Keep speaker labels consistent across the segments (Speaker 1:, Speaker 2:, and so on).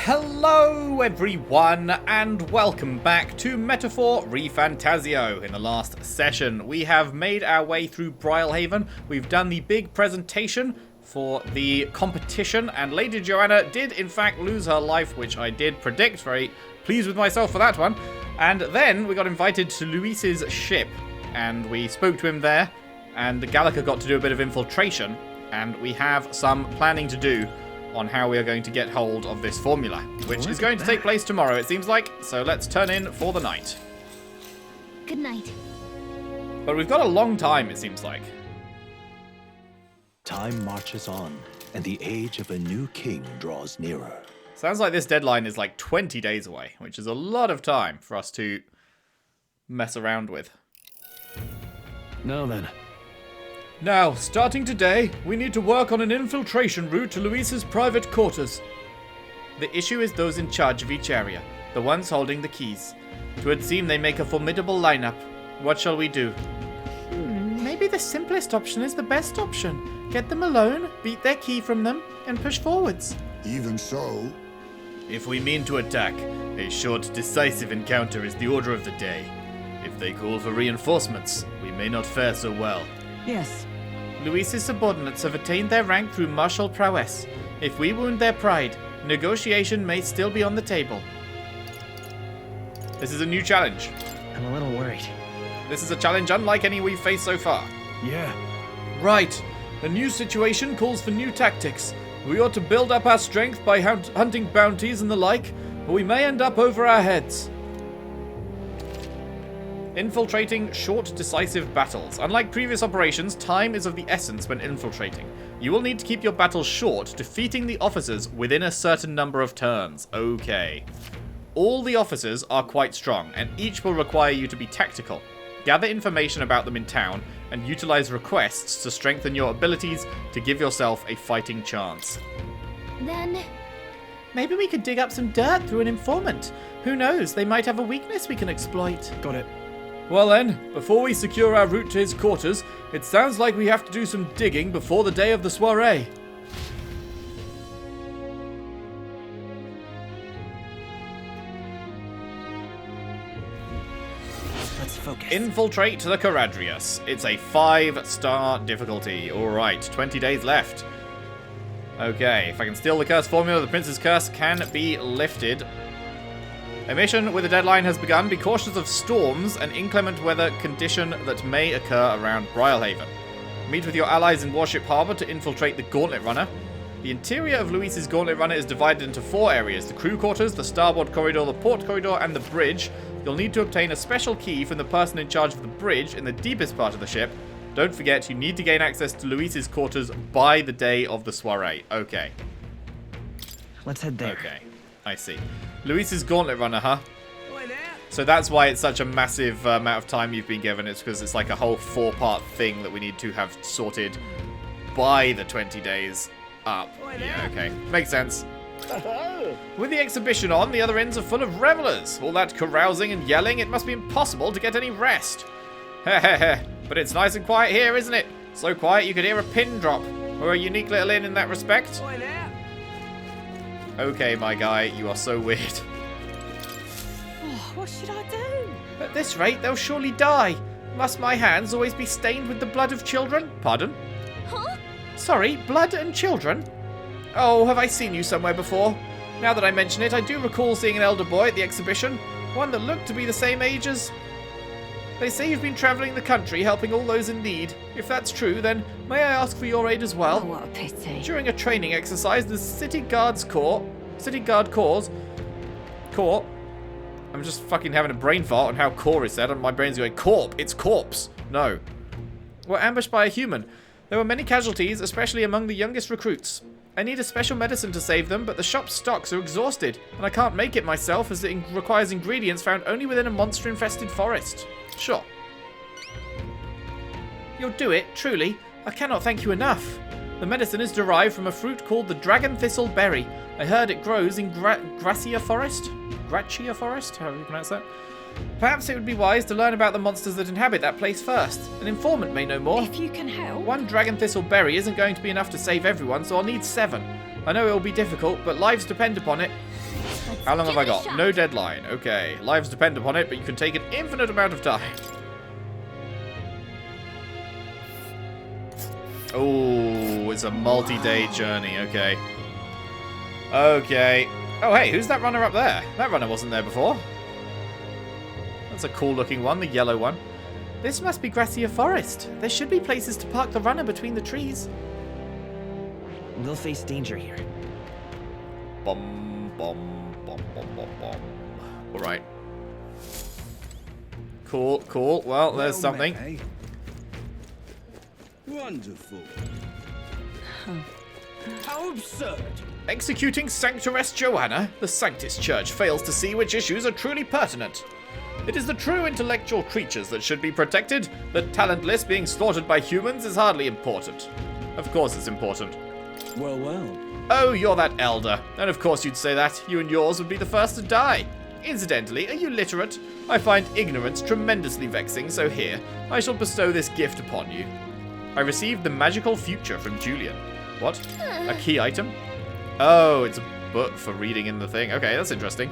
Speaker 1: Hello everyone and welcome back to Metaphor ReFantazio. In the last session we have made our way through Brilehaven. We've done the big presentation for the competition and Lady Joanna did in fact lose her life, which I did predict. Very pleased with myself for that one. And then we got invited to Luis's ship and we spoke to him there, and Gallica got to do a bit of infiltration, and we have some planning to do on how we are going to get hold of this formula, which is going to take place tomorrow, it seems like. So let's turn in for the night.
Speaker 2: Good night.
Speaker 1: But we've got a long time, it seems like.
Speaker 3: Time marches on, and the age of a new king draws nearer.
Speaker 1: Sounds like this deadline is like 20 days away, which is a lot of time for us to mess around with.
Speaker 3: Now then.
Speaker 1: Now, starting today, we need to work on an infiltration route to Luis's private quarters. The issue is those in charge of each area, the ones holding the keys. It would seem they make a formidable lineup. What shall we do? Maybe the simplest option is the best option. Get them alone, beat their key from them, and push forwards.
Speaker 4: Even so,
Speaker 1: if we mean to attack, a short, decisive encounter is the order of the day. If they call for reinforcements, we may not fare so well.
Speaker 5: Yes.
Speaker 1: Luis's subordinates have attained their rank through martial prowess. If we wound their pride, negotiation may still be on the table. This is a new challenge.
Speaker 5: I'm a little worried.
Speaker 1: This is a challenge unlike any we've faced so far.
Speaker 3: Yeah.
Speaker 1: Right. A new situation calls for new tactics. We ought to build up our strength by hunting bounties and the like, or we may end up over our heads. Infiltrating short, decisive battles. Unlike previous operations, time is of the essence when infiltrating. You will need to keep your battles short, defeating the officers within a certain number of turns. Okay. All the officers are quite strong, and each will require you to be tactical. Gather information about them in town, and utilize requests to strengthen your abilities to give yourself a fighting chance.
Speaker 2: Then,
Speaker 1: maybe we could dig up some dirt through an informant. Who knows, they might have a weakness we can exploit.
Speaker 3: Got it.
Speaker 1: Well then, before we secure our route to his quarters, it sounds like we have to do some digging before the day of the soiree.
Speaker 5: Let's focus.
Speaker 1: Infiltrate the Caradrius. It's a 5-star difficulty. Alright, 20 days left. Okay, if I can steal the curse formula, the Prince's Curse can be lifted. A mission with a deadline has begun. Be cautious of storms, an inclement weather condition that may occur around Brilehaven. Meet with your allies in Warship Harbour to infiltrate the Gauntlet Runner. The interior of Luis's Gauntlet Runner is divided into 4 areas: the crew quarters, the starboard corridor, the port corridor, and the bridge. You'll need to obtain a special key from the person in charge of the bridge in the deepest part of the ship. Don't forget, you need to gain access to Luis's quarters by the day of the soiree. Okay.
Speaker 5: Let's head there.
Speaker 1: Okay, I see. Luis's Gauntlet Runner, huh? So that's why it's such a massive amount of time you've been given. It's because it's like a whole 4-part thing that we need to have sorted by the 20 days up. Yeah, okay. Makes sense. With the exhibition on, the other inns are full of revelers. All that carousing and yelling, it must be impossible to get any rest. Heh. But it's nice and quiet here, isn't it? So quiet you could hear a pin drop. We're a unique little inn in that respect. Okay, my guy, you are so weird.
Speaker 5: Oh, what should I do?
Speaker 1: At this rate, they'll surely die. Must my hands always be stained with the blood of children? Pardon?
Speaker 2: huh?
Speaker 1: Sorry, blood and children? Oh, have I seen you somewhere before? Now that I mention it, I do recall seeing an elder boy at the exhibition. One that looked to be the same age as... They say you've been travelling the country, helping all those in need. If that's true, then may I ask for your aid as well?
Speaker 2: Oh, what a pity.
Speaker 1: During a training exercise, the City Guard Corps... I'm just fucking having a brain fart on how core is said, and my brain's going, corp, it's corpse. No. Were ambushed by a human. There were many casualties, especially among the youngest recruits. I need a special medicine to save them, but the shop's stocks are exhausted, and I can't make it myself as it requires ingredients found only within a monster-infested forest. Sure. You'll do it, truly. I cannot thank you enough. The medicine is derived from a fruit called the dragon thistle berry. I heard it grows in Gracia Forest? Gracia Forest? However you pronounce that. Perhaps it would be wise to learn about the monsters that inhabit that place first. An informant may know more.
Speaker 2: If you can help.
Speaker 1: One dragon thistle berry isn't going to be enough to save everyone, so I'll need 7. I know it will be difficult, but lives depend upon it. How long have I
Speaker 2: give it a
Speaker 1: got?
Speaker 2: shot.
Speaker 1: No deadline. Okay. Lives depend upon it, but you can take an infinite amount of time. Oh, it's a multi-day journey. Okay. Okay. Oh, hey, who's that runner up there? That runner wasn't there before. That's a cool-looking one, the yellow one. This must be Gracia Forest. There should be places to park the runner between the trees.
Speaker 5: We'll face danger here.
Speaker 1: Bum, bum, bum, bum, bum, bum. All right. Cool, cool. Well, there's something.
Speaker 4: May. Wonderful. How absurd.
Speaker 1: Executing Sanctoress Joanna, the Sanctus Church fails to see which issues are truly pertinent. It is the true intellectual creatures that should be protected. The talentless being slaughtered by humans is hardly important. Of course it's important.
Speaker 4: Well, well.
Speaker 1: Oh, you're that Elda. And of course you'd say that. You and yours would be the first to die. Incidentally, are you literate? I find ignorance tremendously vexing, so here, I shall bestow this gift upon you. I received the magical future from Julian. What? A key item? Oh, it's a book for reading in the thing. Okay, that's interesting.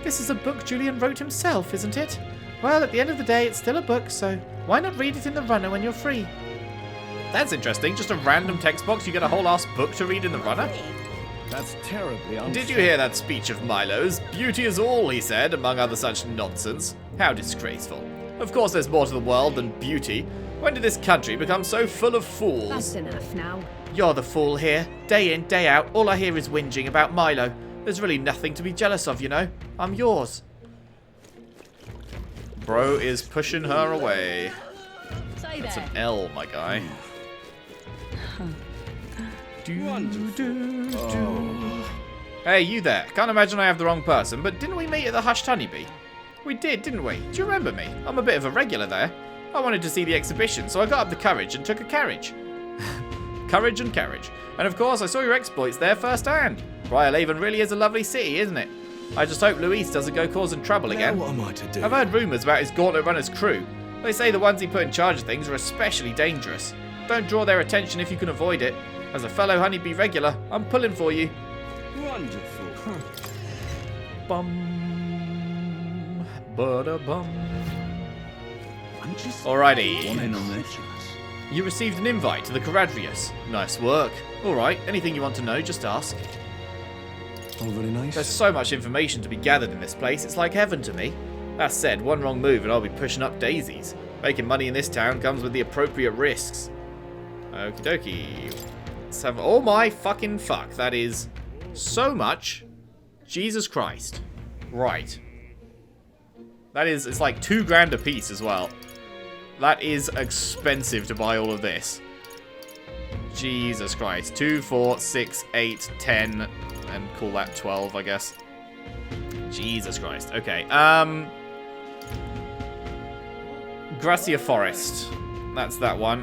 Speaker 1: This is a book Julian wrote himself, isn't it? Well, at the end of the day, it's still a book, so why not read it in the runner when you're free? That's interesting. Just a random text box. You get a whole ass book to read in the runner?
Speaker 4: That's terribly unfair.
Speaker 1: Did you hear that speech of Milo's? Beauty is all, he said, among other such nonsense. How disgraceful. Of course there's more to the world than beauty. When did this country become so full of fools?
Speaker 2: That's enough now.
Speaker 1: You're the fool here. Day in, day out, all I hear is whinging about Milo. There's really nothing to be jealous of, you know. I'm yours. Bro is pushing her away.
Speaker 2: Say
Speaker 1: That's
Speaker 2: there.
Speaker 1: an L, my guy. Hey, you there. Can't imagine I have the wrong person, but didn't we meet at the Hushed Honeybee? We did, didn't we? Do you remember me? I'm a bit of a regular there. I wanted to see the exhibition, so I got up the courage and took a carriage. Courage and carriage. And of course, I saw your exploits there firsthand. Brilehaven really is a lovely city, isn't it? I just hope Luis doesn't go causing trouble again.
Speaker 3: Now what am I to do?
Speaker 1: I've heard rumours about his Gauntlet Runner's crew. They say the ones he put in charge of things are especially dangerous. Don't draw their attention if you can avoid it. As a fellow honeybee regular, I'm pulling for you.
Speaker 4: Wonderful.
Speaker 1: Bum. Ba-da-bum.
Speaker 3: I'm just
Speaker 1: Alrighty.
Speaker 4: One in on this.
Speaker 1: You received an invite to the Caradrius. Nice work. Alright, anything you want to know, just ask.
Speaker 3: Oh, very nice.
Speaker 1: There's so much information to be gathered in this place, it's like heaven to me. That said, one wrong move and I'll be pushing up daisies. Making money in this town comes with the appropriate risks. Okie dokie. Let's have... Oh my fucking fuck. That is so much. Jesus Christ. Right. That is... It's like $2,000 a piece as well. That is expensive to buy all of this. Jesus Christ. 2, 4, 6, 8, 10... And call that 12, I guess. Jesus Christ. Okay. Gracia Forest. That's that one.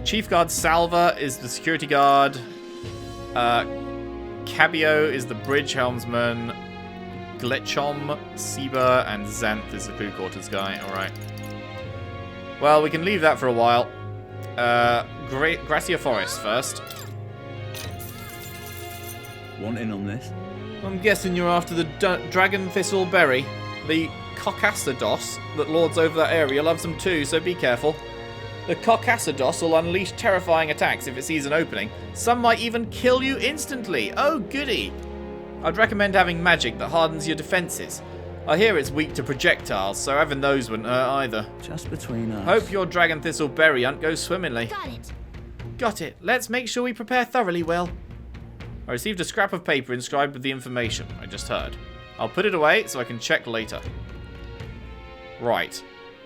Speaker 1: Chief Guard Salva is the security guard. Cabio is the bridge helmsman. Glitchom, Seba, and Xanth is the crew quarters guy. Alright. Well, we can leave that for a while. Gracia Forest first.
Speaker 4: One in on this.
Speaker 1: I'm guessing you're after the Dragon Thistle Berry. The Cockasados that lords over that area loves them too, so be careful. The Cockasados will unleash terrifying attacks if it sees an opening. Some might even kill you instantly. Oh, goody. I'd recommend having magic that hardens your defenses. I hear it's weak to projectiles, so having those wouldn't hurt either.
Speaker 4: Just between us.
Speaker 1: Hope your Dragon Thistle Berry hunt goes swimmingly.
Speaker 2: Got it.
Speaker 1: Got it. Let's make sure we prepare thoroughly well. I received a scrap of paper inscribed with the information I just heard. I'll put it away so I can check later. Right.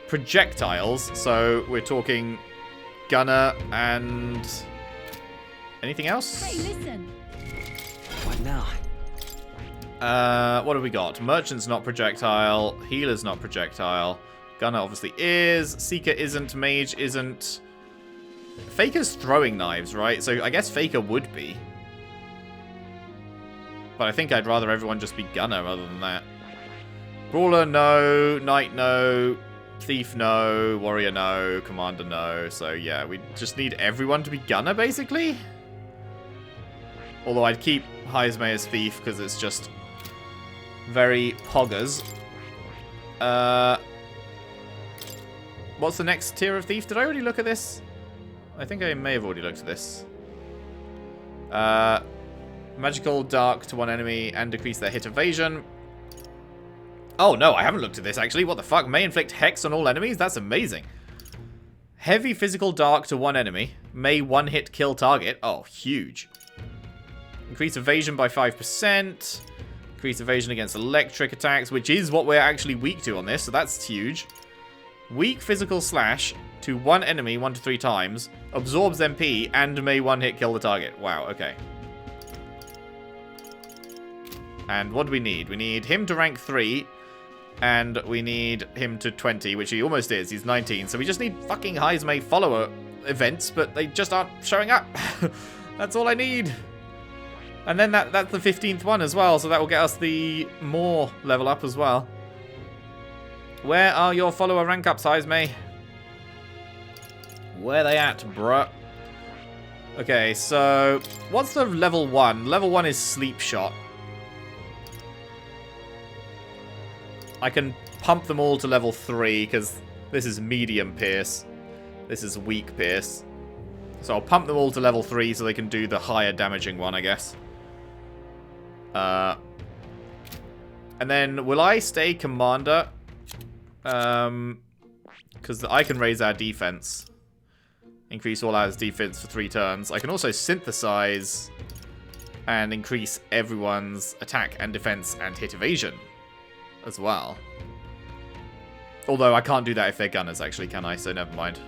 Speaker 1: Projectiles. So we're talking gunner and... Anything else?
Speaker 2: Hey, listen.
Speaker 5: What now?
Speaker 1: What have we got? Merchant's not projectile. Healer's not projectile. Gunner obviously is. Seeker isn't. Mage isn't. Faker's throwing knives, right? So I guess Faker would be. But I think I'd rather everyone just be gunner other than that. Brawler, no. Knight, no. Thief, no. Warrior, no. Commander, no. So yeah, we just need everyone to be gunner, basically. Although I'd keep Heisme as thief because it's just very poggers. What's the next tier of thief? Did I already look at this? I think I may have already looked at this. Magical dark to one enemy and decrease their hit evasion. Oh no, I haven't looked at this actually. What the fuck? May inflict hex on all enemies? That's amazing. Heavy physical dark to one enemy. May one hit kill target. Oh, huge. Increase evasion by 5%. Increase evasion against electric attacks, which is what we're actually weak to on this, so that's huge. Weak physical slash to one enemy 1 to 3 times. Absorbs MP and may one hit kill the target. Wow, okay. And what do we need? We need him to rank 3. And we need him to 20, which he almost is. He's 19. So we just need fucking Heisme follower events, but they just aren't showing up. That's all I need. And then that's the 15th one as well, so that will get us the more level up as well. Where are your follower rank ups, Heisme? Where they at, bruh? Okay, so what's the level 1? Level 1 is sleep shot. I can pump them all to level 3 because this is medium pierce. This is weak pierce. So I'll pump them all to level 3 so they can do the higher damaging one, I guess. And then will I stay commander? Because I can raise our defense. Increase all our defense for 3 turns. I can also synthesize and increase everyone's attack and defense and hit evasion as well. Although I can't do that if they're gunners, actually, can I? So never mind.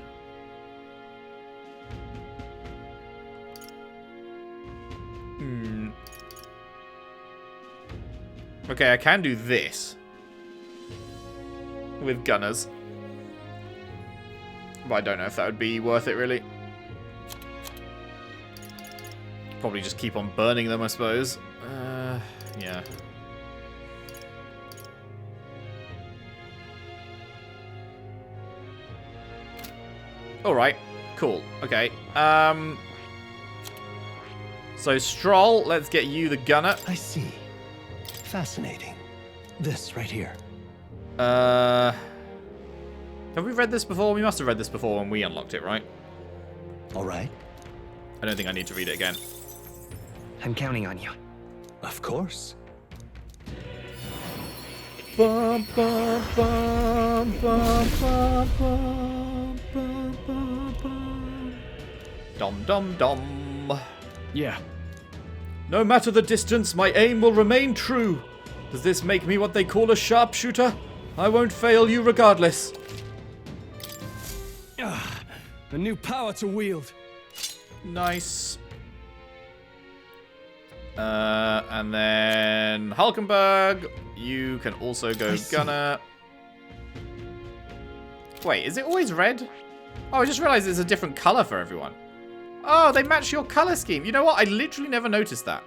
Speaker 1: Okay, I can do this with gunners. But I don't know if that would be worth it, really. Probably just keep on burning them, I suppose. Yeah. Alright, cool. Okay. So, Stroll, let's get you the gunner.
Speaker 3: I see. Fascinating. This right here.
Speaker 1: Have we read this before? We must have read this before when we unlocked it, right?
Speaker 3: Alright.
Speaker 1: I don't think I need to read it again.
Speaker 5: I'm counting on you.
Speaker 3: Of course.
Speaker 1: Bum, bum, bum, bum, bum, bum, bum, bum, bum. Dum dum dum.
Speaker 4: Yeah.
Speaker 1: No matter the distance, my aim will remain true. Does this make me what they call a sharpshooter? I won't fail you regardless.
Speaker 4: A new power to wield.
Speaker 1: Nice. And then Hulkenberg, you can also go gunner. Wait, is it always red? Oh, I just realized it's a different color for everyone. Oh, they match your color scheme. You know what? I literally never noticed that.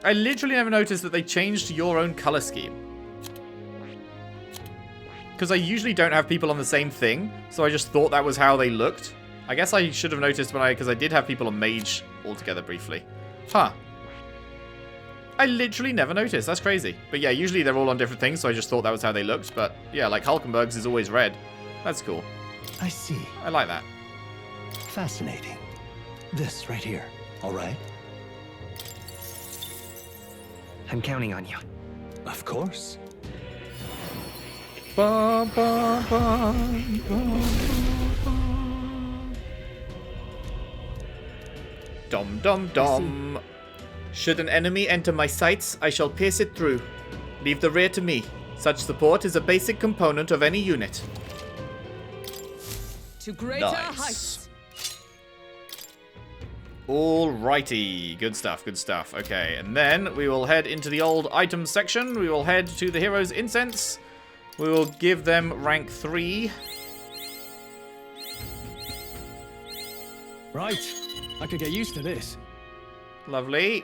Speaker 1: I literally never noticed that they changed to your own color scheme. Because I usually don't have people on the same thing, so I just thought that was how they looked. I guess I should have noticed when because I did have people on mage altogether briefly. Huh. I literally never noticed. That's crazy. But yeah, usually they're all on different things, so I just thought that was how they looked. But yeah, like Hulkenberg's is always red. That's cool.
Speaker 3: I see.
Speaker 1: I like that.
Speaker 3: Fascinating. This right here. All right?
Speaker 5: I'm counting on you.
Speaker 3: Of course.
Speaker 1: Bum, bum, bum, bum, bum. Dum dum dum. Should an enemy enter my sights, I shall pierce it through. Leave the rear to me. Such support is a basic component of any unit.
Speaker 2: To greater heights.
Speaker 1: Alrighty, good stuff, good stuff. Okay, and then we will head into the old items section. We will head to the Hero's Incense. We will give them rank 3.
Speaker 4: Right. I could get used to this.
Speaker 1: Lovely.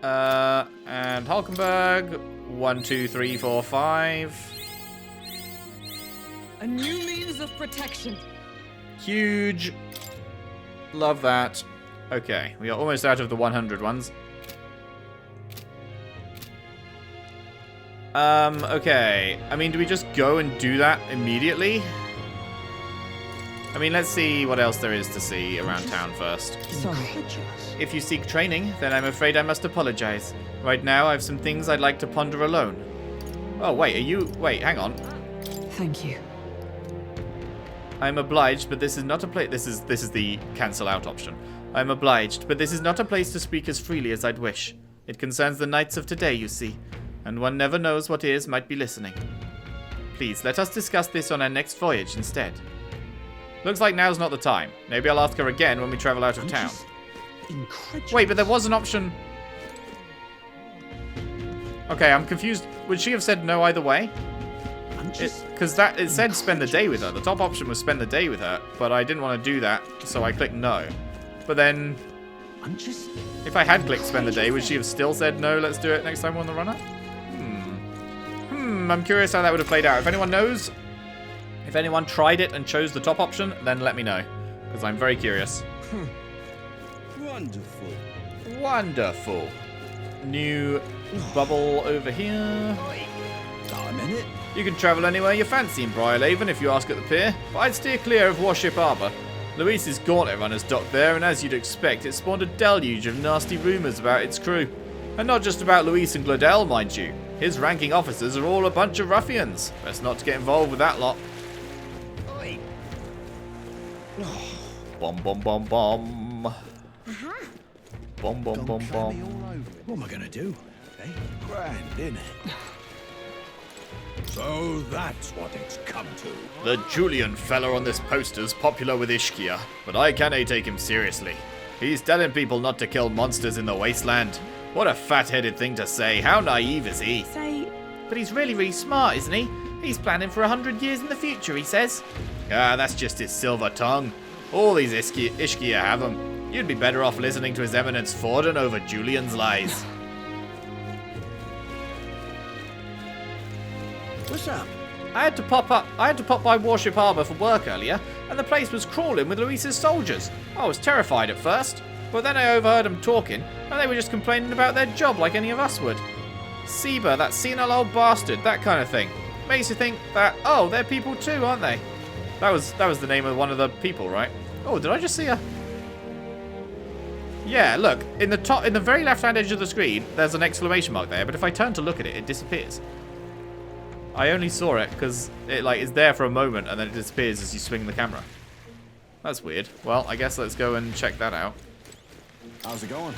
Speaker 1: And Hulkenberg. 1, 2, 3, 4, 5.
Speaker 2: A new means of protection.
Speaker 1: Huge. Love that. Okay, we are almost out of the 100 ones. Okay. I mean, do we just go and do that immediately? I mean, let's see what else there is to see around town first.
Speaker 2: Sorry.
Speaker 1: If you seek training, then I'm afraid I must apologize. Right now, I have some things I'd like to ponder alone. Oh, wait, are you... Wait, hang on.
Speaker 2: Thank you.
Speaker 1: I'm obliged, but this is not a place... This is the cancel out option. I'm obliged, but this is not a place to speak as freely as I'd wish. It concerns the knights of today, you see. And one never knows what ears might be listening. Please, let us discuss this on our next voyage instead. Looks like now's not the time. Maybe I'll ask her again when we travel out of town. Wait, but there was an option... Okay, I'm confused. Would she have said no either way? Because it said spend the day with her. The top option was spend the day with her, but I didn't want to do that, so I clicked no. But then... If I had clicked spend the day, would she have still said no, let's do it next time we're on the run-up? I'm curious how that would have played out. If anyone knows, if anyone tried it and chose the top option, then let me know. Because I'm very curious.
Speaker 6: Wonderful.
Speaker 1: Wonderful. New bubble over here.
Speaker 6: I'm in it.
Speaker 1: You can travel anywhere you fancy in Brilehaven if you ask at the pier, but I'd steer clear of Warship Harbour. Luis's gauntlet runners docked there, and as you'd expect, it spawned a deluge of nasty rumours about its crew. And not just about Luis and Glodell, mind you. His ranking officers are all a bunch of ruffians. Best not to get involved with that lot. Bomb, bomb, bomb, bomb. Bomb, bomb, bomb, bomb.
Speaker 4: What am I gonna do?
Speaker 3: Eh? Grand, innit?
Speaker 6: So that's what it's come to.
Speaker 1: The Julian fella on this poster's popular with Ishkia, but I can't take him seriously. He's telling people not to kill monsters in the wasteland. What a fat-headed thing to say. How naive is he? But he's really, really smart, isn't he? He's planning for 100 years in the future, he says. Ah, that's just his silver tongue. All these Ishkia have them. You'd be better off listening to His Eminence Forden over Julian's lies.
Speaker 6: What's up?
Speaker 1: I had to pop by Warship Harbour for work earlier, and the place was crawling with Luis's soldiers. I was terrified at first, but then I overheard them talking, and they were just complaining about their job like any of us would. Seba, that senile old bastard, that kind of thing. Makes you think that, oh, they're people too, aren't they? That was the name of one of the people, right? Oh, did I just see a... Yeah, look, in the very left-hand edge of the screen, there's an exclamation mark there, but if I turn to look at it, it disappears. I only saw it because it is there for a moment and then it disappears as you swing the camera. That's weird. Well, I guess let's go and check that out.
Speaker 6: How's it going?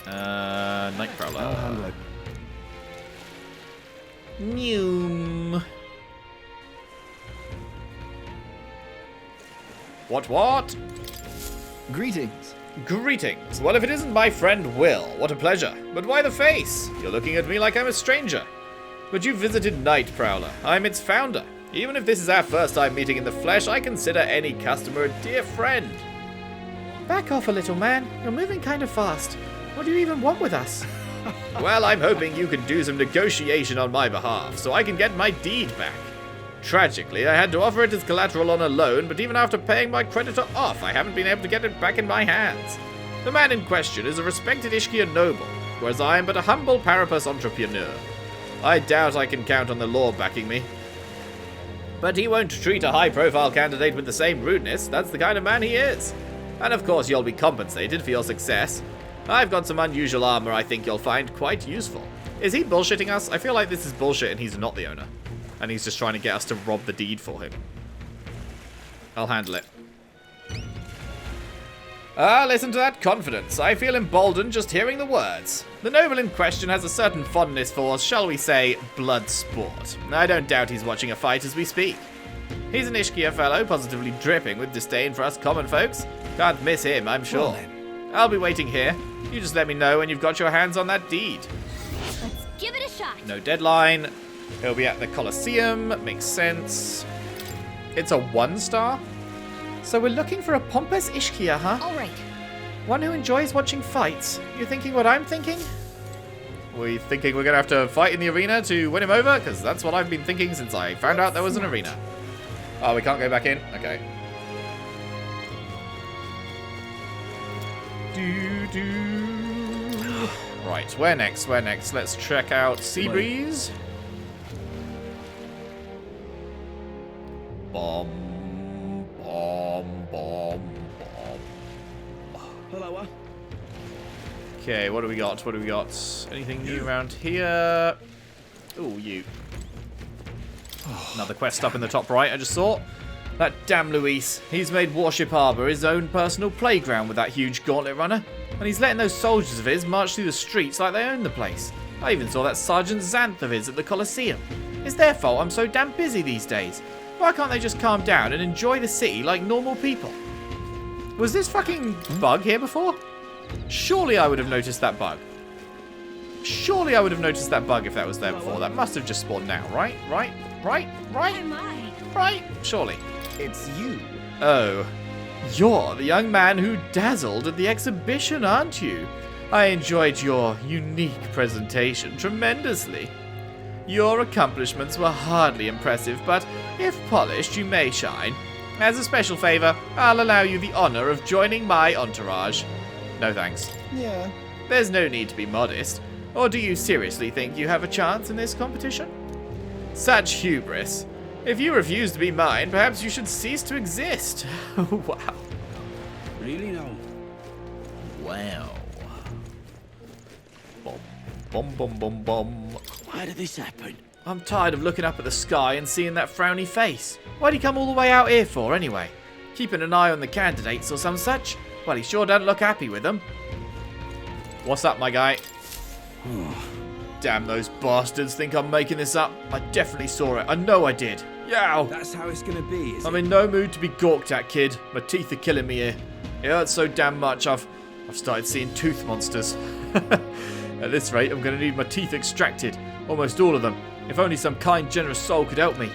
Speaker 1: Nightcrawler.
Speaker 6: I'll handle it.
Speaker 1: Noom. What?
Speaker 4: Greetings.
Speaker 1: Greetings. Well, if it isn't my friend Will, what a pleasure. But why the face? You're looking at me like I'm a stranger. But you visited Night Prowler. I'm its founder. Even if this is our first time meeting in the flesh, I consider any customer a dear friend. Back off a little, man. You're moving kind of fast. What do you even want with us? Well, I'm hoping you can do some negotiation on my behalf, so I can get my deed back. Tragically, I had to offer it as collateral on a loan, but even after paying my creditor off, I haven't been able to get it back in my hands. The man in question is a respected Ishkia noble, whereas I am but a humble Parapus entrepreneur. I doubt I can count on the law backing me. But he won't treat a high-profile candidate with the same rudeness. That's the kind of man he is. And of course you'll be compensated for your success. I've got some unusual armor I think you'll find quite useful. Is he bullshitting us? I feel like this is bullshit and he's not the owner. And he's just trying to get us to rob the deed for him. I'll handle it. Ah, listen to that confidence. I feel emboldened just hearing the words. The noble in question has a certain fondness for, shall we say, blood sport. I don't doubt he's watching a fight as we speak. He's an Ishkia fellow, positively dripping with disdain for us common folks. Can't miss him, I'm sure. I'll be waiting here. You just let me know when you've got your hands on that deed.
Speaker 2: Let's give it a shot.
Speaker 1: No deadline. He'll be at the Colosseum. Makes sense. It's a 1-star? So we're looking for a pompous Ishkia, huh?
Speaker 2: All right.
Speaker 1: One who enjoys watching fights. You thinking what I'm thinking? We thinking we're going to have to fight in the arena to win him over? Because that's what I've been thinking since I found out there was an arena. Oh, we can't go back in? Okay. Right, where next? Where next? Let's check out Seabreeze. Bomb, bomb, bomb, bomb.
Speaker 4: Hello.
Speaker 1: Okay, what do we got? What do we got? Anything new around here? Ooh, you. Another quest up in the top right, I just saw. That damn Luis. He's made Warship Harbour his own personal playground with that huge gauntlet runner. And he's letting those soldiers of his march through the streets like they own the place. I even saw that Sergeant Xanth of his at the Colosseum. It's their fault I'm so damn busy these days. Why can't they just calm down and enjoy the city like normal people? Was this fucking bug here before? Surely I would have noticed that bug. Surely I would have noticed that bug if that was there before. That must have just spawned now, right? Right? Right? Right?
Speaker 2: Am I?
Speaker 1: Right? Surely.
Speaker 4: It's you.
Speaker 1: Oh. You're the young man who dazzled at the exhibition, aren't you? I enjoyed your unique presentation tremendously. Your accomplishments were hardly impressive, but if polished, you may shine. As a special favor, I'll allow you the honor of joining my entourage. No thanks.
Speaker 4: Yeah.
Speaker 1: There's no need to be modest. Or do you seriously think you have a chance in this competition? Such hubris. If you refuse to be mine, perhaps you should cease to exist. Wow.
Speaker 6: Really now?
Speaker 1: Wow. Bom, bom, bom, bom, bom.
Speaker 6: Why did this happen?
Speaker 1: I'm tired of looking up at the sky and seeing that frowny face. Why'd he come all the way out here for, anyway? Keeping an eye on the candidates or some such? Well, he sure doesn't look happy with them. What's up, my guy? Damn, those bastards think I'm making this up. I definitely saw it. I know I did. Yow!
Speaker 4: That's how it's gonna be, is
Speaker 1: I'm
Speaker 4: it?
Speaker 1: in no mood to be gawked at, kid. My teeth are killing me here. It hurts so damn much, I've started seeing tooth monsters. At this rate, I'm going to need my teeth extracted. Almost all of them. If only some kind, generous soul could help me.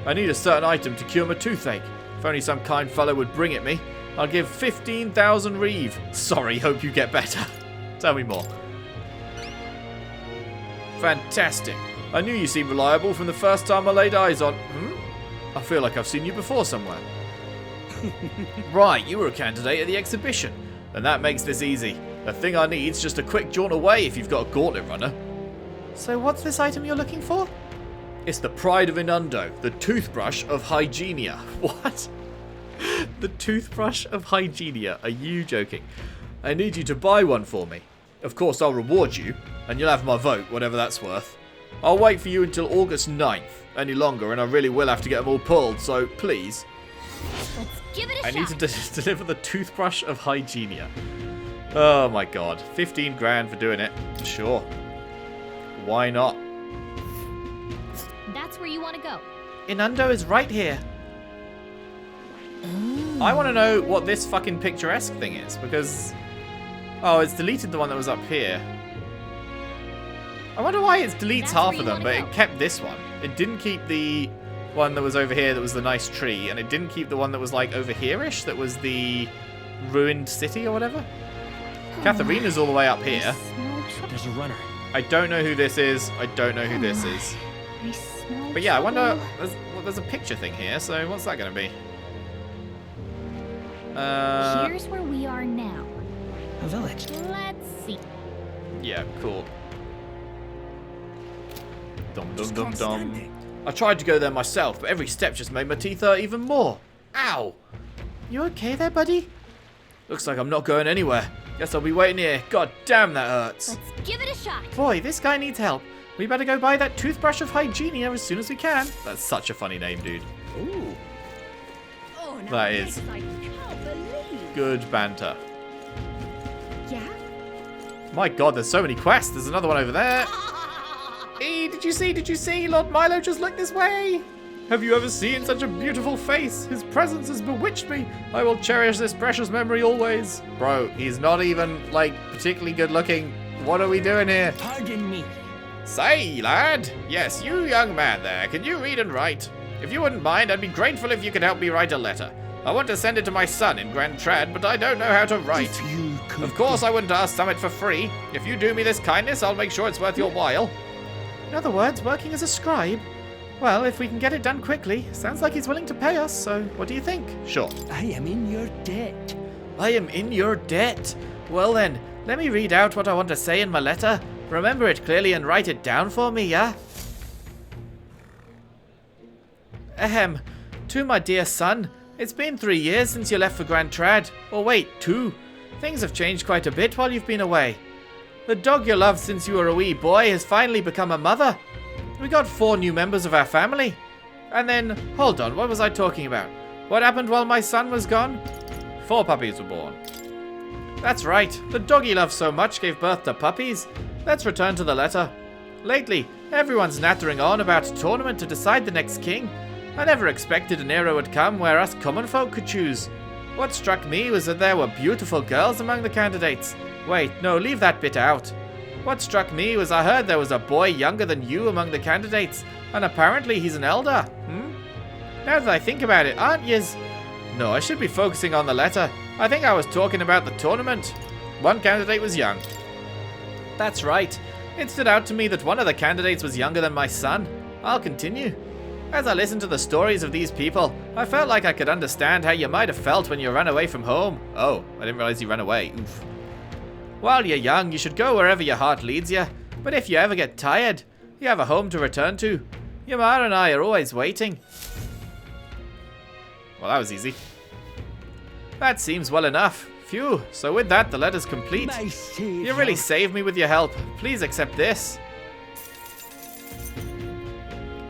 Speaker 1: I need a certain item to cure my toothache. If only some kind fellow would bring it me. I'll give 15,000 reeve. Sorry, hope you get better. Tell me more. Fantastic. I knew you seemed reliable from the first time I laid eyes on... I feel like I've seen you before somewhere. Right, you were a candidate at the exhibition. Then that makes this easy. The thing I need's just a quick jaunt away if you've got a gauntlet runner. So what's this item you're looking for? It's the pride of Inundo, the toothbrush of Hygienia. What? The toothbrush of Hygienia? Are you joking? I need you to buy one for me. Of course, I'll reward you, and you'll have my vote, whatever that's worth. I'll wait for you until August 9th. Any longer, and I really will have to get them all pulled, so please.
Speaker 2: Let's give it a
Speaker 1: I
Speaker 2: shot.
Speaker 1: need to deliver the toothbrush of Hygienia. Oh my god. 15 grand for doing it. Sure. Why not?
Speaker 2: That's where you want to go.
Speaker 1: Inundo is right here. I want to know what this fucking picturesque thing is, because... Oh, it's deleted the one that was up here. I wonder why it deletes
Speaker 2: That's
Speaker 1: half
Speaker 2: where
Speaker 1: of
Speaker 2: you
Speaker 1: them, but
Speaker 2: wanna
Speaker 1: it
Speaker 2: go.
Speaker 1: kept this one. It didn't keep the one that was over here that was the nice tree, and it didn't keep the one that was like over here-ish, that was the ruined city or whatever. Katharina's all the way up here.
Speaker 2: Smell trouble.
Speaker 5: There's a runner.
Speaker 1: I don't know who this is. I don't know who this is.
Speaker 2: I smell
Speaker 1: But yeah, I wonder...
Speaker 2: trouble.
Speaker 1: There's a picture thing here, so what's that going to be?
Speaker 2: Here's where we are now.
Speaker 5: A village.
Speaker 2: Let's see.
Speaker 1: Yeah, cool. Dum dum
Speaker 4: Just
Speaker 1: dum
Speaker 4: can't
Speaker 1: dum.
Speaker 4: stand it.
Speaker 1: I tried to go there myself, but every step just made my teeth hurt even more. Ow! You okay there, buddy? Looks like I'm not going anywhere. Guess I'll be waiting here. God damn, that hurts.
Speaker 2: Let's give it a shot.
Speaker 1: Boy, this guy needs help. We better go buy that toothbrush of Hygienia as soon as we can. That's such a funny name, dude.
Speaker 4: Ooh.
Speaker 2: Oh, now
Speaker 1: That
Speaker 2: this
Speaker 1: is
Speaker 2: I can't believe.
Speaker 1: good banter.
Speaker 2: Yeah?
Speaker 1: My god, there's so many quests. There's another one over there. Hey, did you see? Lord Milo just looked this way. Have you ever seen such a beautiful face? His presence has bewitched me. I will cherish this precious memory always. Bro, he's not even, like, particularly good looking. What are we doing here?
Speaker 5: Pardon me.
Speaker 1: Say, lad. Yes, you young man there. Can you read and write? If you wouldn't mind, I'd be grateful if you could help me write a letter. I want to send it to my son in Grand Trad, but I don't know how to write.
Speaker 3: If you could
Speaker 1: Of course, I wouldn't ask Summit for free. If you do me this kindness, I'll make sure it's worth your while. In other words, working as a scribe. Well, if we can get it done quickly, sounds like he's willing to pay us, so what do you think? Sure.
Speaker 4: I am in your debt.
Speaker 1: I am in your debt. Well then, let me read out what I want to say in my letter. Remember it clearly and write it down for me, yeah? Ahem. To my dear son, it's been 3 years since you left for Grand Trad. Or wait, 2. Things have changed quite a bit while you've been away. The dog you loved since you were a wee boy has finally become a mother. We got 4 new members of our family. And then, hold on, what was I talking about? What happened while my son was gone? 4 puppies were born. That's right, the dog you love so much gave birth to puppies. Let's return to the letter. Lately, everyone's nattering on about a tournament to decide the next king. I never expected an era would come where us common folk could choose. What struck me was that there were beautiful girls among the candidates. Wait, no, leave that bit out. What struck me was I heard there was a boy younger than you among the candidates, and apparently he's an Elda. Now that I think about it, aren't yous? No, I should be focusing on the letter. I think I was talking about the tournament. One candidate was young. That's right. It stood out to me that one of the candidates was younger than my son. I'll continue. As I listened to the stories of these people, I felt like I could understand how you might have felt when you ran away from home. Oh, I didn't realize you ran away. Oof. While you're young, you should go wherever your heart leads you. But if you ever get tired, you have a home to return to. Yamar and I are always waiting. Well, that was easy. That seems well enough. Phew, so with that, the letter's complete. You really saved me with your help. Please accept this.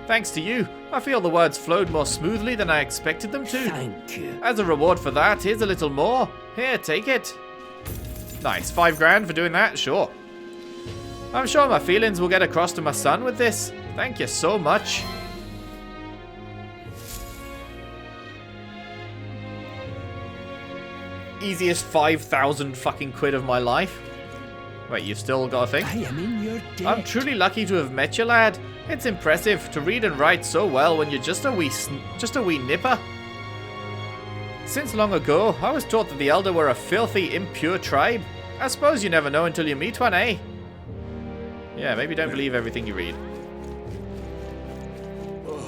Speaker 1: Thanks to you, I feel the words flowed more smoothly than I expected them to.
Speaker 6: Thank you.
Speaker 1: As a reward for that, here's a little more. Here, take it. Nice, 5 grand for doing that, sure. I'm sure my feelings will get across to my son with this. Thank you so much. Easiest 5,000 fucking quid of my life. Wait, you've still got a thing?
Speaker 6: I am in your debt.
Speaker 1: I'm truly lucky to have met you, lad. It's impressive to read and write so well when you're just a wee nipper. Since long ago, I was taught that the Elda were a filthy, impure tribe. I suppose you never know until you meet one, eh? Yeah, maybe don't believe everything you read.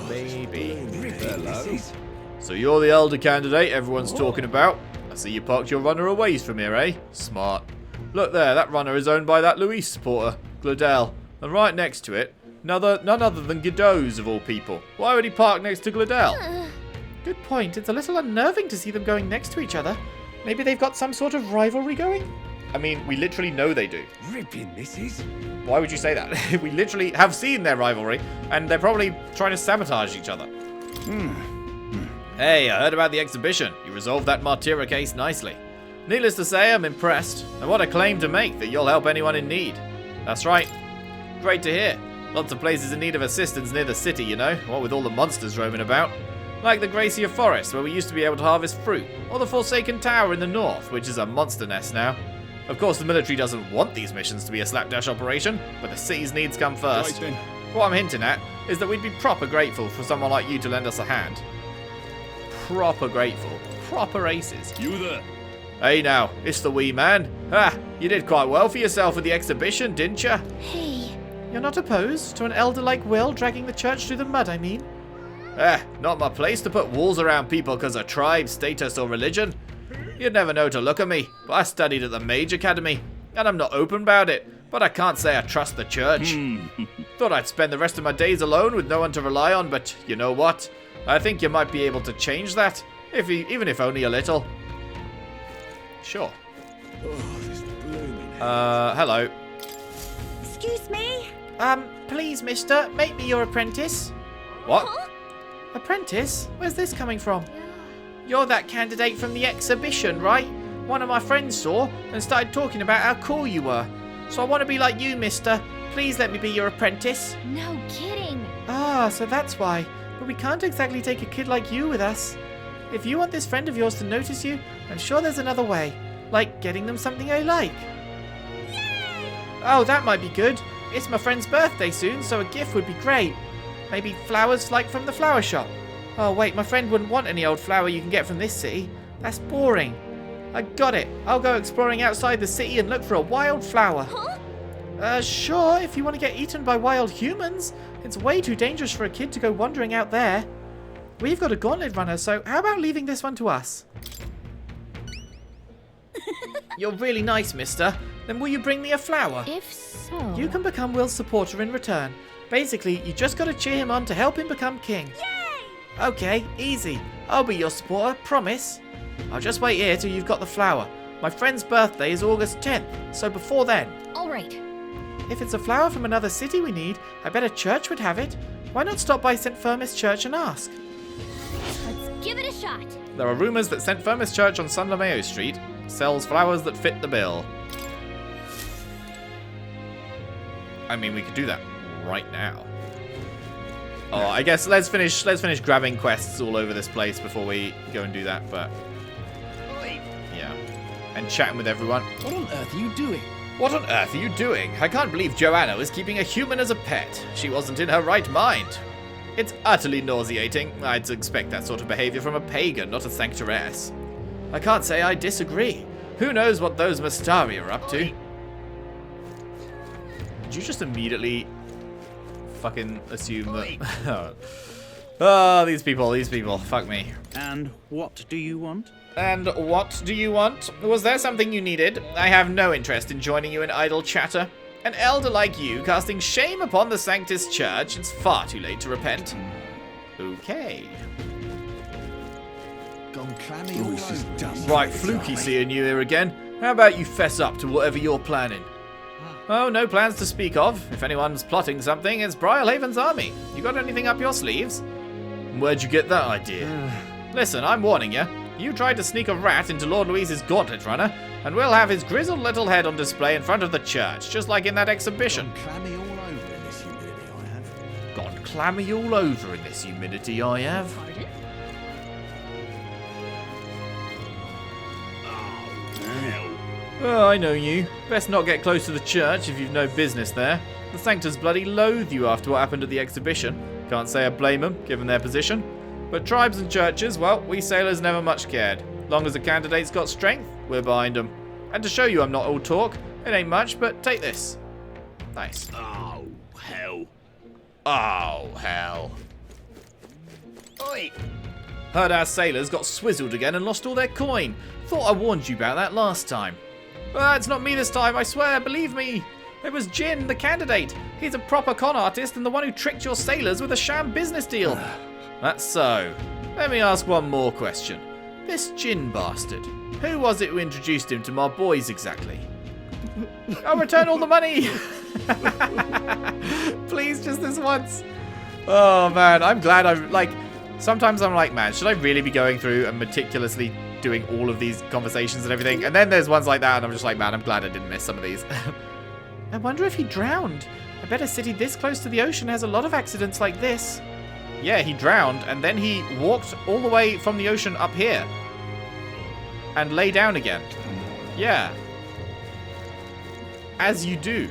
Speaker 1: Maybe.
Speaker 6: Hello.
Speaker 1: So you're the Elder candidate everyone's talking about. I see you parked your runner a ways from here, eh? Smart. Look there, that runner is owned by that Luis supporter, Gladell. And right next to it, none other than Godot's of all people. Why would he park next to Gladell? Good point. It's a little unnerving to see them going next to each other. Maybe they've got some sort of rivalry going? I mean, we literally know they do.
Speaker 6: Ripping, missus.
Speaker 1: Why would you say that? We literally have seen their rivalry, and they're probably trying to sabotage each other. Hey, I heard about the exhibition. You resolved that Martyra case nicely. Needless to say, I'm impressed. And what a claim to make that you'll help anyone in need. That's right. Great to hear. Lots of places in need of assistance near the city, you know, what with all the monsters roaming about. Like the Gracia Forest, where we used to be able to harvest fruit, or the Forsaken Tower in the north, which is a monster nest now. Of course, the military doesn't want these missions to be a slapdash operation, but the city's needs come first.
Speaker 6: Right then.
Speaker 1: What I'm hinting at is that we'd be proper grateful for someone like you to lend us a hand. Proper grateful. Proper aces.
Speaker 6: You there?
Speaker 1: Hey now, it's the wee man. Ah, you did quite well for yourself at the exhibition, didn't you?
Speaker 2: Hey.
Speaker 1: You're not opposed to an elder like Will dragging the church through the mud, I mean? Not my place to put walls around people because of tribe, status, or religion. You'd never know to look at me, but I studied at the Mage Academy, and I'm not open about it, but I can't say I trust the church. Thought I'd spend the rest of my days alone with no one to rely on, but you know what? I think you might be able to change that, even if only a little. Sure.
Speaker 6: Oh, this blooming.
Speaker 1: Hello.
Speaker 2: Excuse me?
Speaker 1: Please, mister, make me your apprentice. What?
Speaker 2: Huh?
Speaker 1: Apprentice? Where's this coming from? You're that candidate from the exhibition, right? One of my friends saw and started talking about how cool you were. So I want to be like you, mister. Please let me be your apprentice.
Speaker 2: No kidding.
Speaker 1: Ah, so that's why. But we can't exactly take a kid like you with us. If you want this friend of yours to notice you, I'm sure there's another way. Like getting them something I like. Oh, that might be good. It's my friend's birthday soon, so a gift would be great. Maybe flowers like from the flower shop. Oh wait, my friend wouldn't want any old flower you can get from this city. That's boring. I got it. I'll go exploring outside the city and look for a wild flower.
Speaker 2: Huh?
Speaker 1: Sure, if you want to get eaten by wild humans. It's way too dangerous for a kid to go wandering out there. We've got a gauntlet runner, so how about leaving this one to us? You're really nice, mister. Then will you bring me a flower?
Speaker 2: If so...
Speaker 1: You can become Will's supporter in return. Basically, you just gotta cheer him on to help him become king. Yay! Okay, easy. I'll be your supporter, promise. I'll just wait here till you've got the flower. My friend's birthday is August 10th, so before then.
Speaker 2: Alright.
Speaker 1: If it's a flower from another city we need, I bet a church would have it. Why not stop by St. Firmus Church and ask?
Speaker 2: Let's give it a shot.
Speaker 1: There are rumours that St. Firmus Church on San Romeo Street sells flowers that fit the bill. I mean, we could do that right now. Oh, I guess let's finish grabbing quests all over this place before we go and do that, but yeah. And chatting with everyone.
Speaker 4: What on earth are you doing?
Speaker 1: What on earth are you doing? I can't believe Joanna was keeping a human as a pet. She wasn't in her right mind. It's utterly nauseating. I'd expect that sort of behavior from a pagan, not a sanctoress. I can't say I disagree. Who knows what those Mastari are up to? Did you just immediately fucking assume that... Oh, these people, fuck me.
Speaker 5: And what do you want?
Speaker 1: And what do you want? Was there something you needed? I have no interest in joining you in idle chatter. An elder like you casting shame upon the Sanctus Church, it's far too late to repent. Okay.
Speaker 6: Gone clammy all over.
Speaker 1: Right, fluky seeing you here again. How about you fess up to whatever you're planning? Oh, no plans to speak of. If anyone's plotting something, it's Brilehaven's army. You got anything up your sleeves? Where'd you get that idea? Listen, I'm warning you. You tried to sneak a rat into Lord Louise's gauntlet runner, and we'll have his grizzled little head on display in front of the church, just like in that exhibition.
Speaker 6: Gone clammy all over in this humidity I have.
Speaker 1: Gone clammy all over in this humidity I have.
Speaker 2: Pardon?
Speaker 1: Oh, I know you. Best not get close to the church if you've no business there. The Sanctus bloody loathe you after what happened at the exhibition. Can't say I blame them, given their position. But tribes and churches, well, we sailors never much cared. Long as the candidate's got strength, we're behind them. And to show you I'm not all talk, it ain't much, but take this. Nice.
Speaker 6: Oh, hell.
Speaker 1: Oh, hell.
Speaker 6: Oi!
Speaker 1: Heard our sailors got swizzled again and lost all their coin. Thought I warned you about that last time. It's not me this time, I swear, believe me. It was Jin, the candidate. He's a proper con artist and the one who tricked your sailors with a sham business deal. That's so. Let me ask one more question. This Jin bastard, who was it who introduced him to my boys exactly? I'll return all the money! Please, just this once. Oh man, I'm glad I'm like... Sometimes I'm like, man, should I really be going through and meticulously doing all of these conversations and everything? And then there's ones like that and I'm just like, man, I'm glad I didn't miss some of these. I wonder if he drowned. I bet a city this close to the ocean has a lot of accidents like this. Yeah, he drowned and then he walked all the way from the ocean up here. And lay down again. Yeah. As you do.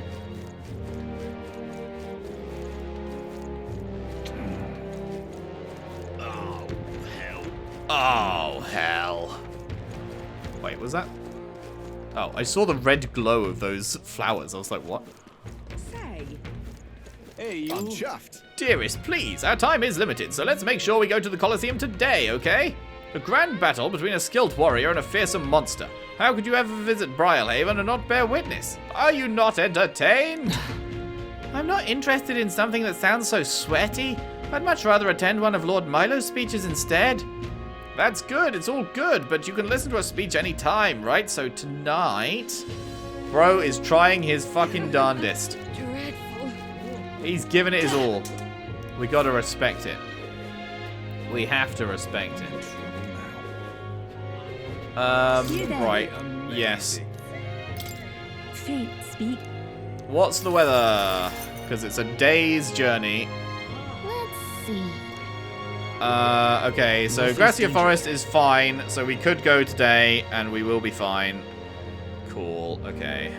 Speaker 1: Oh, hell. Wait, was that? Oh, I saw the red glow of those flowers. I was like, what?
Speaker 4: Say.
Speaker 6: Hey, you. I'm chuffed.
Speaker 1: Dearest, please, our time is limited, so let's make sure we go to the Colosseum today, okay? A grand battle between a skilled warrior and a fearsome monster. How could you ever visit Brilehaven and not bear witness? Are you not entertained? I'm not interested in something that sounds so sweaty. I'd much rather attend one of Lord Milo's speeches instead. That's good, it's all good, but you can listen to a speech any time, right? So tonight, bro is trying his fucking darndest.
Speaker 2: Dreadful.
Speaker 1: He's giving it his all. We gotta respect it. We have to respect it. Right, yes.
Speaker 2: Fate speak.
Speaker 1: What's the weather? Because it's a day's journey.
Speaker 2: Let's see.
Speaker 1: Okay, so Gracia Forest is fine, so we could go today, and we will be fine. Cool, okay.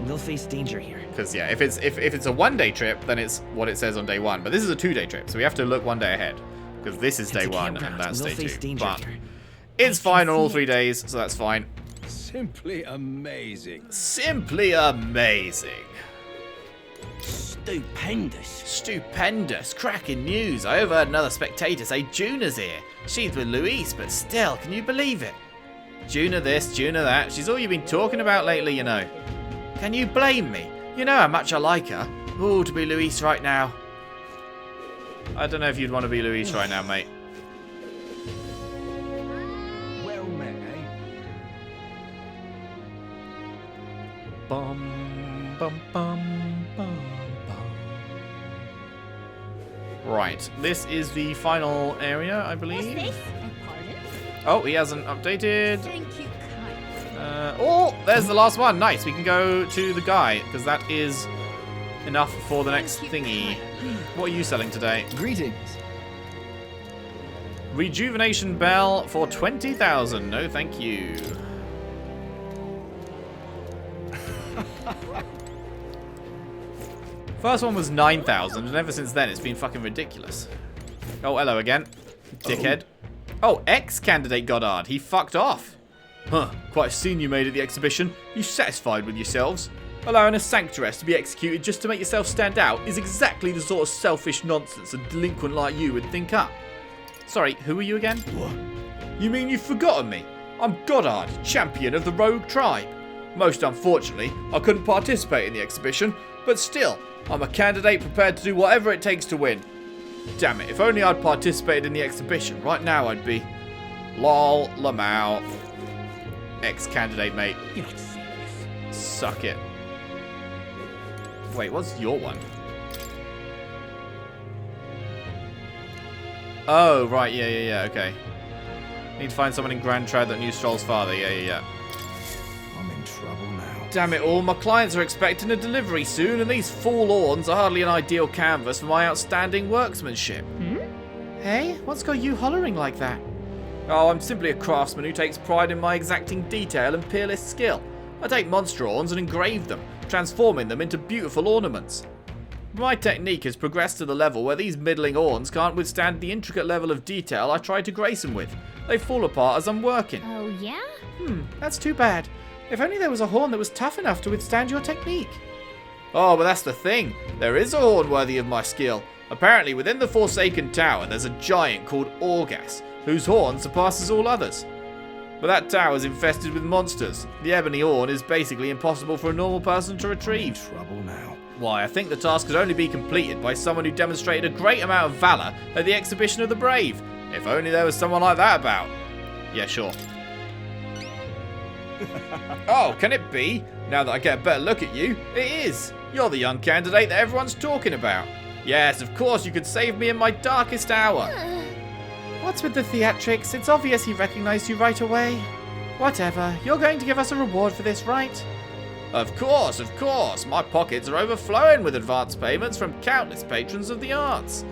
Speaker 5: We'll face danger here.
Speaker 1: Because, yeah, if it's a one-day trip, then it's what it says on day one. But this is a two-day trip, so we have to look one day ahead. Because this is day one, and that's day two. But it's fine on all 3 days, so that's fine.
Speaker 6: Simply amazing.
Speaker 1: Simply amazing.
Speaker 5: Stupendous.
Speaker 1: Stupendous. Cracking news. I overheard another spectator say Juna's here. She's with Louise, but still, can you believe it? Juna this, Juna that. She's all you've been talking about lately, you know. Can you blame me? You know how much I like her. Ooh, to be Luis right now. I don't know if you'd want to be Luis right now, mate.
Speaker 6: Well met, eh?
Speaker 1: Bum, bum, bum, bum, bum. Right, this is the final area, I
Speaker 2: What's
Speaker 1: believe.
Speaker 2: this? A pardon?
Speaker 1: Oh, he hasn't updated.
Speaker 2: Thank you, kind.
Speaker 1: Oh, there's the last one. Nice. We can go to the guy because that is enough for the next thingy. What are you selling today?
Speaker 4: Greetings.
Speaker 1: Rejuvenation bell for 20,000. No, thank you. First one was 9,000, and ever since then it's been fucking ridiculous. Oh, hello again, dickhead. Oh, ex-candidate Goddard. He fucked off. Huh, quite a scene you made at the exhibition. You satisfied with yourselves? Allowing a sanctuaress to be executed just to make yourself stand out is exactly the sort of selfish nonsense a delinquent like you would think up. Sorry, who are you again?
Speaker 3: What?
Speaker 1: You mean you've forgotten me? I'm Goddard, champion of the rogue tribe. Most unfortunately, I couldn't participate in the exhibition, but still, I'm a candidate prepared to do whatever it takes to win. Damn it, if only I'd participated in the exhibition, right now I'd be... Lol, Lamau. Ex-candidate, mate.
Speaker 5: You're not serious.
Speaker 1: Suck it. Wait, what's your one? Oh, right, yeah, okay. Need to find someone in Grand Trad that knew Stroll's father, yeah.
Speaker 3: I'm in trouble now.
Speaker 1: Damn it all, my clients are expecting a delivery soon, and these forlorns are hardly an ideal canvas for my outstanding workmanship. Hey, what's got you hollering like that? Oh, I'm simply a craftsman who takes pride in my exacting detail and peerless skill. I take monster horns and engrave them, transforming them into beautiful ornaments. My technique has progressed to the level where these middling horns can't withstand the intricate level of detail I try to grace them with. They fall apart as I'm working.
Speaker 2: Oh, yeah?
Speaker 1: That's too bad. If only there was a horn that was tough enough to withstand your technique. Oh, but that's the thing. There is a horn worthy of my skill. Apparently, within the Forsaken Tower, there's a giant called Orgas, whose horn surpasses all others. But that tower is infested with monsters. The ebony horn is basically impossible for a normal person to retrieve.
Speaker 3: Trouble now.
Speaker 1: Why, I think the task could only be completed by someone who demonstrated a great amount of valor at the exhibition of the brave. If only there was someone like that about. Yeah, sure. Oh, can it be? Now that I get a better look at you, it is. You're the young candidate that everyone's talking about. Yes, of course, you could save me in my darkest hour. What's with the theatrics? It's obvious he recognized you right away. Whatever, you're going to give us a reward for this, right? Of course. My pockets are overflowing with advance payments from countless patrons of the arts.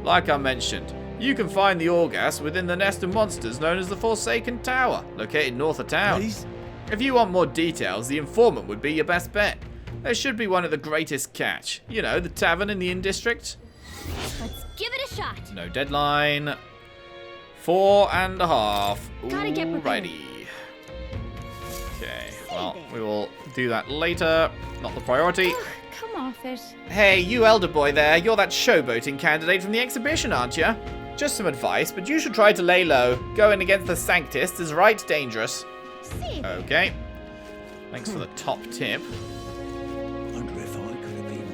Speaker 1: Like I mentioned, you can find the Orgas within the nest of monsters known as the Forsaken Tower, located north of town.
Speaker 3: Please?
Speaker 1: If you want more details, the informant would be your best bet. There should be one at the Greatest Catch. You know, the tavern in the Inn District.
Speaker 2: Let's give it a shot.
Speaker 1: No deadline. 4.5.
Speaker 2: Gotta get prepared.
Speaker 1: Alrighty. Okay, well, we will do that later. Not the priority.
Speaker 2: Come off it.
Speaker 1: Hey, you elder boy there. You're that showboating candidate from the exhibition, aren't you? Just some advice, but you should try to lay low. Going against the Sanctists is right dangerous.
Speaker 2: See.
Speaker 1: Okay. Thanks for the top tip.
Speaker 3: Wonder if I could have been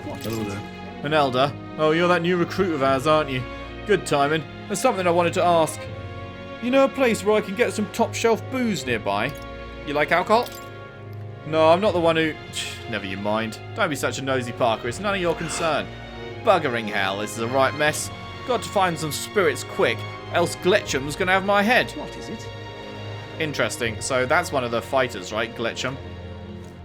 Speaker 3: one. Hello there.
Speaker 1: An elder. Oh, you're that new recruit of ours, aren't you? Good timing. There's something I wanted to ask. You know a place where I can get some top shelf booze nearby? You like alcohol? No, I'm not the one who... Never you mind. Don't be such a nosy Parker. It's none of your concern. Buggering hell, this is a right mess. Got to find some spirits quick, else Gletcham's gonna have my head.
Speaker 5: What is it?
Speaker 1: Interesting. So that's one of the fighters, right? Gletcham.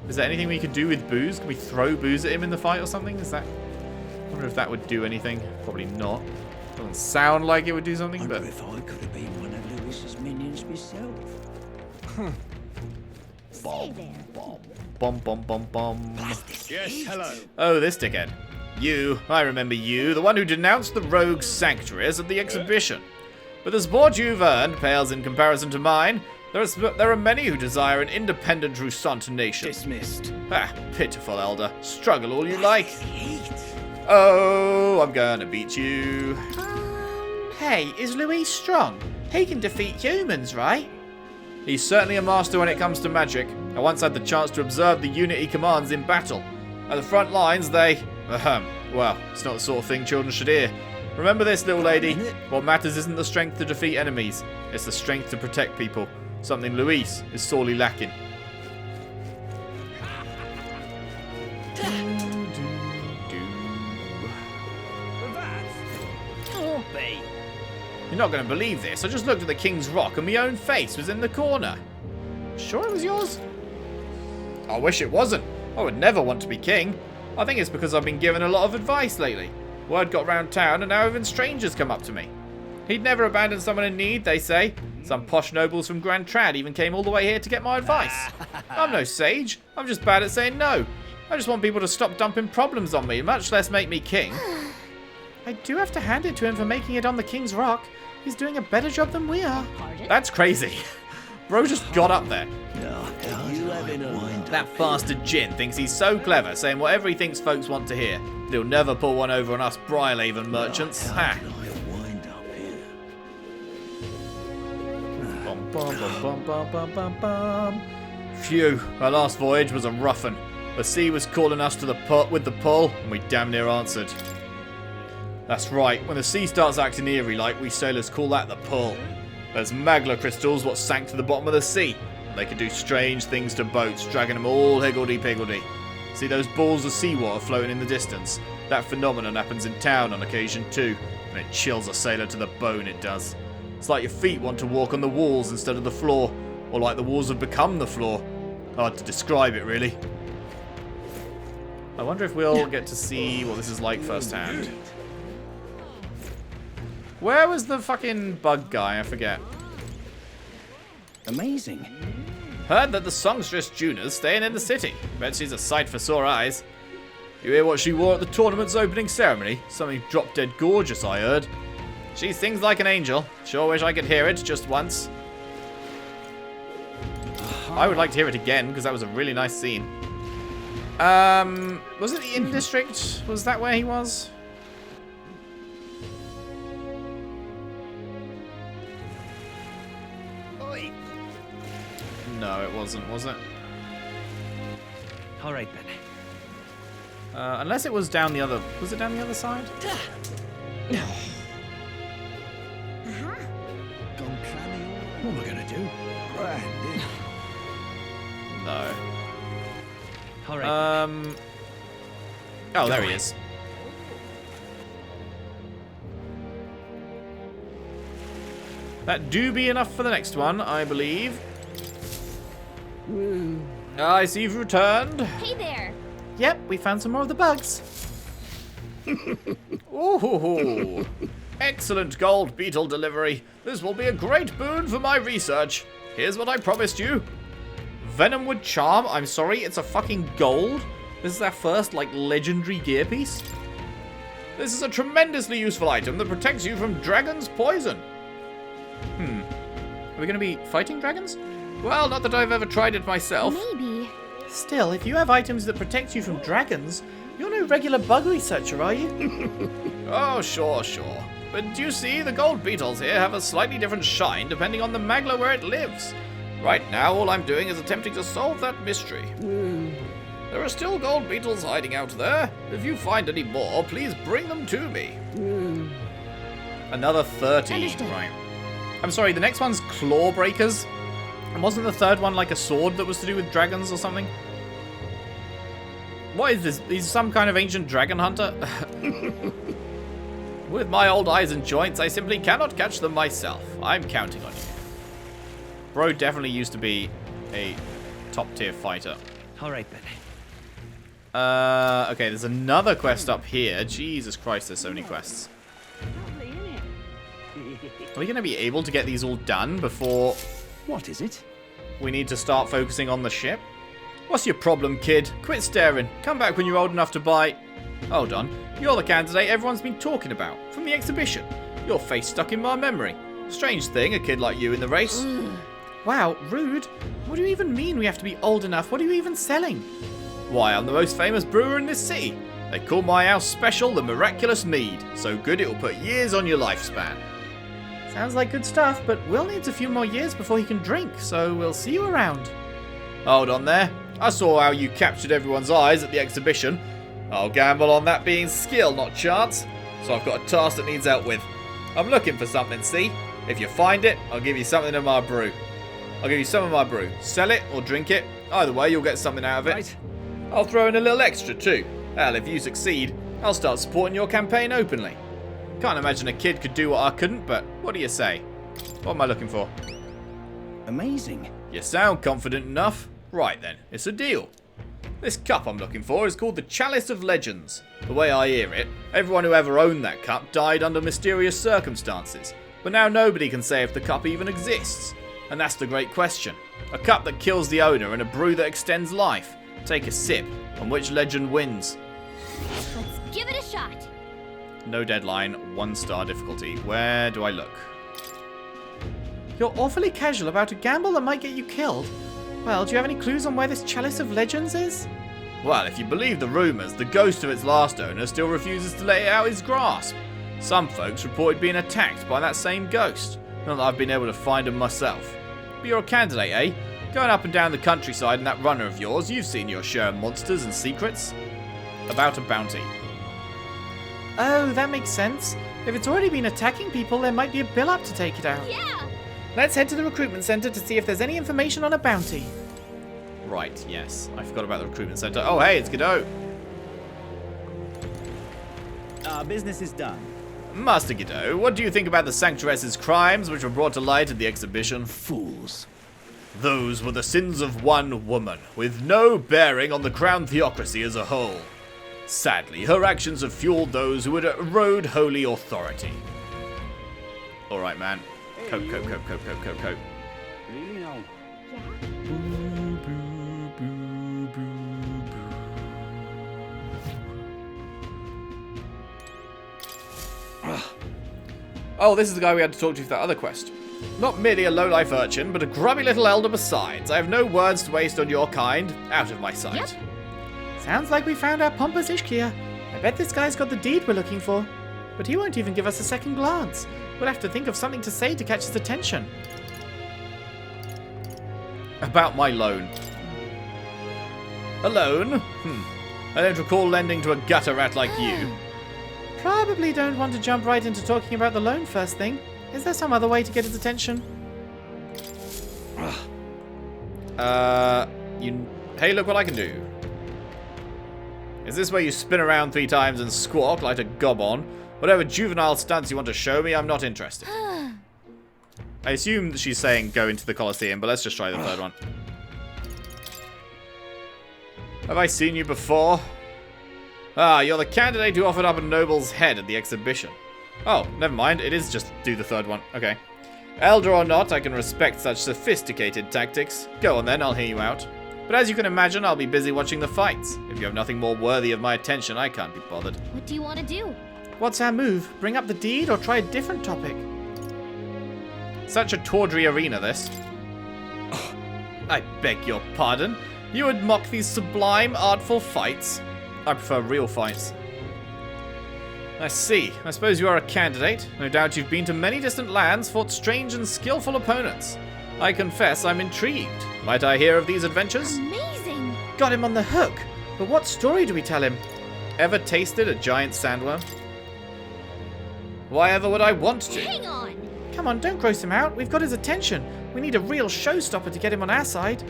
Speaker 1: Is there anything we could do with booze? Can we throw booze at him in the fight or something? Is that... I wonder if that would do anything. Probably not. Doesn't sound like it would do something,
Speaker 3: Wonder
Speaker 1: but...
Speaker 3: if I could have been one of Lewis's minions myself.
Speaker 2: Stay there.
Speaker 1: Bum, bum, bum, bum.
Speaker 6: Yes, hello.
Speaker 1: Oh, this dickhead. You. I remember you. The one who denounced the rogue sanctuaries at the exhibition. But the support you've earned pales in comparison to mine. There are many who desire an independent Rusant nation.
Speaker 6: Dismissed.
Speaker 1: Ah, pitiful elder. Struggle all you like. Oh, I'm gonna beat you. Hey, is Louis strong? He can defeat humans, right? He's certainly a master when it comes to magic. I once had the chance to observe the unit he commands in battle. At the front lines, they... well, it's not the sort of thing children should hear. Remember this, little lady. What matters isn't the strength to defeat enemies. It's the strength to protect people. Something Luis is sorely lacking. You're not going to believe this. I just looked at the King's Rock and my own face was in the corner. Sure it was yours? I wish it wasn't. I would never want to be king. I think it's because I've been given a lot of advice lately. Word got round town and now even strangers come up to me. He'd never abandon someone in need, they say. Some posh nobles from Grand Trad even came all the way here to get my advice. I'm no sage. I'm just bad at saying no. I just want people to stop dumping problems on me, much less make me king. I do have to hand it to him for making it on the King's Rock. He's doing a better job than we are. That's crazy. Bro just got up there. That bastard Jin thinks he's so clever, saying whatever he thinks folks want to hear. He'll never pull one over on us Brilehaven merchants. Ha! Phew, our last voyage was a rough one. The sea was calling us to the pot with the pull, and we damn near answered. That's right, when the sea starts acting eerie like, we sailors call that the pull. There's magla crystals what sank to the bottom of the sea. And they can do strange things to boats, dragging them all higgledy-piggledy. See those balls of seawater floating in the distance? That phenomenon happens in town on occasion too, and it chills a sailor to the bone, it does. It's like your feet want to walk on the walls instead of the floor, or like the walls have become the floor. Hard to describe it, really. I wonder if we'll get to see what this is like firsthand. Where was the fucking bug guy? I forget.
Speaker 5: Amazing.
Speaker 1: Heard that the songstress Juna's staying in the city. Bet she's a sight for sore eyes. You hear what she wore at the tournament's opening ceremony? Something drop dead gorgeous, I heard. She sings like an angel. Sure wish I could hear it just once. I would like to hear it again, because that was a really nice scene. Was it the Inn District? Was that where he was? No, it wasn't, was it?
Speaker 5: All right, then.
Speaker 1: Unless it was down the other... Was it down the other side?
Speaker 3: What am I gonna do?
Speaker 1: No.
Speaker 5: All right.
Speaker 1: Oh, there he is. That do be enough for the next one, I believe. I see you've returned.
Speaker 2: Hey there.
Speaker 1: Yep, we found some more of the bugs. Ooh, excellent gold beetle delivery. This will be a great boon for my research. Here's what I promised you. Venom would charm. I'm sorry, it's a fucking gold. This is our first, like, legendary gear piece. This is a tremendously useful item that protects you from dragon's poison. Are we going to be fighting dragons? Well, not that I've ever tried it myself.
Speaker 2: Maybe.
Speaker 1: Still, if you have items that protect you from dragons, you're no regular bug researcher, are you? Oh, sure. But do you see, the gold beetles here have a slightly different shine depending on the magla where it lives. Right now, all I'm doing is attempting to solve that mystery. There are still gold beetles hiding out there. If you find any more, please bring them to me. Another 30.
Speaker 2: Understood.
Speaker 1: Right. I'm sorry, the next one's claw breakers. And wasn't the third one like a sword that was to do with dragons or something? What is this? He's some kind of ancient dragon hunter? With my old eyes and joints, I simply cannot catch them myself. I'm counting on you. Bro definitely used to be a top-tier fighter.
Speaker 5: All right, then.
Speaker 1: Okay, there's another quest up here. Jesus Christ, there's so many quests. Are we going to be able to get these all done before...
Speaker 3: What is it?
Speaker 1: we need to start focusing on the ship? What's your problem, kid? Quit staring. Come back when you're old enough to buy... Hold on. You're the candidate everyone's been talking about. From the exhibition. Your face stuck in my memory. Strange thing, a kid like you in the race. Wow, rude. What do you even mean we have to be old enough? What are you even selling? Why, I'm the most famous brewer in this city. They call my house special the Miraculous Mead. So good it'll put years on your lifespan. Sounds like good stuff, but Will needs a few more years before he can drink, so we'll see you around. Hold on there. I saw how you captured everyone's eyes at the exhibition. I'll gamble on that being skill, not chance. So I've got a task that needs help with. I'm looking for something, see? If you find it, I'll give you something of my brew. I'll give you some of my brew. Sell it or drink it. Either way, you'll get something out of it.
Speaker 5: Right.
Speaker 1: I'll throw in a little extra too. Hell, if you succeed, I'll start supporting your campaign openly. Can't imagine a kid could do what I couldn't, but what do you say? What am I looking for?
Speaker 4: Amazing.
Speaker 1: You sound confident enough. Right then, it's a deal. This cup I'm looking for is called the Chalice of Legends. The way I hear it, everyone who ever owned that cup died under mysterious circumstances. But now nobody can say if the cup even exists. And that's the great question. A cup that kills the owner and a brew that extends life. Take a sip, and which legend wins?
Speaker 2: Let's give it a shot.
Speaker 1: No deadline, 1-star difficulty. Where do I look? You're awfully casual about a gamble that might get you killed. Well, do you have any clues on where this Chalice of Legends is? Well, if you believe the rumours, the ghost of its last owner still refuses to let it out his grasp. Some folks reported being attacked by that same ghost. Not that I've been able to find him myself. But you're a candidate, eh? Going up and down the countryside in that runner of yours, you've seen your share of monsters and secrets. About a bounty. Oh, that makes sense. If it's already been attacking people, there might be a bill up to take it out.
Speaker 2: Yeah.
Speaker 1: Let's head to the recruitment center to see if there's any information on a bounty. Right, yes. I forgot about the recruitment center. Oh, hey, it's Godot.
Speaker 4: Our business is done.
Speaker 1: Master Godot, what do you think about the Sanctuary's crimes which were brought to light at the exhibition?
Speaker 3: Fools.
Speaker 1: Those were the sins of one woman, with no bearing on the crown theocracy as a whole. Sadly, her actions have fueled those who would erode holy authority. Alright, man. Cope.
Speaker 4: Really no.
Speaker 1: Oh, this is the guy we had to talk to for that other quest. Not merely a low-life urchin, but a grubby little elder besides. I have no words to waste on your kind. Out of my sight.
Speaker 2: Yep.
Speaker 1: Sounds like we found our pompous Ishkia. I bet this guy's got the deed we're looking for. But he won't even give us a second glance. We'll have to think of something to say to catch his attention. About my loan. A loan? I don't recall lending to a gutter rat like you. Probably don't want to jump right into talking about the loan first thing. Is there some other way to get his attention? Hey, look what I can do. Is this where you spin around 3 times and squawk like a gob-on? Whatever juvenile stunts you want to show me, I'm not interested. I assume that she's saying go into the Colosseum, but let's just try the third one. Have I seen you before? Ah, you're the candidate who offered up a noble's head at the exhibition. Oh, never mind. It is just do the third one. Okay. Elder or not, I can respect such sophisticated tactics. Go on then, I'll hear you out. But as you can imagine, I'll be busy watching the fights. If you have nothing more worthy of my attention, I can't be bothered.
Speaker 2: What do you want to do?
Speaker 1: What's our move? Bring up the deed or try a different topic? Such a tawdry arena, this. Oh, I beg your pardon? You would mock these sublime, artful fights? I prefer real fights. I see. I suppose you are a candidate. No doubt you've been to many distant lands, fought strange and skillful opponents. I confess I'm intrigued. Might I hear of these adventures?
Speaker 2: Amazing.
Speaker 1: Got him on the hook. But what story do we tell him? Ever tasted a giant sandworm? Why ever would I want to?
Speaker 2: Hang on.
Speaker 1: Come on, don't gross him out. We've got his attention. We need a real showstopper to get him on our side.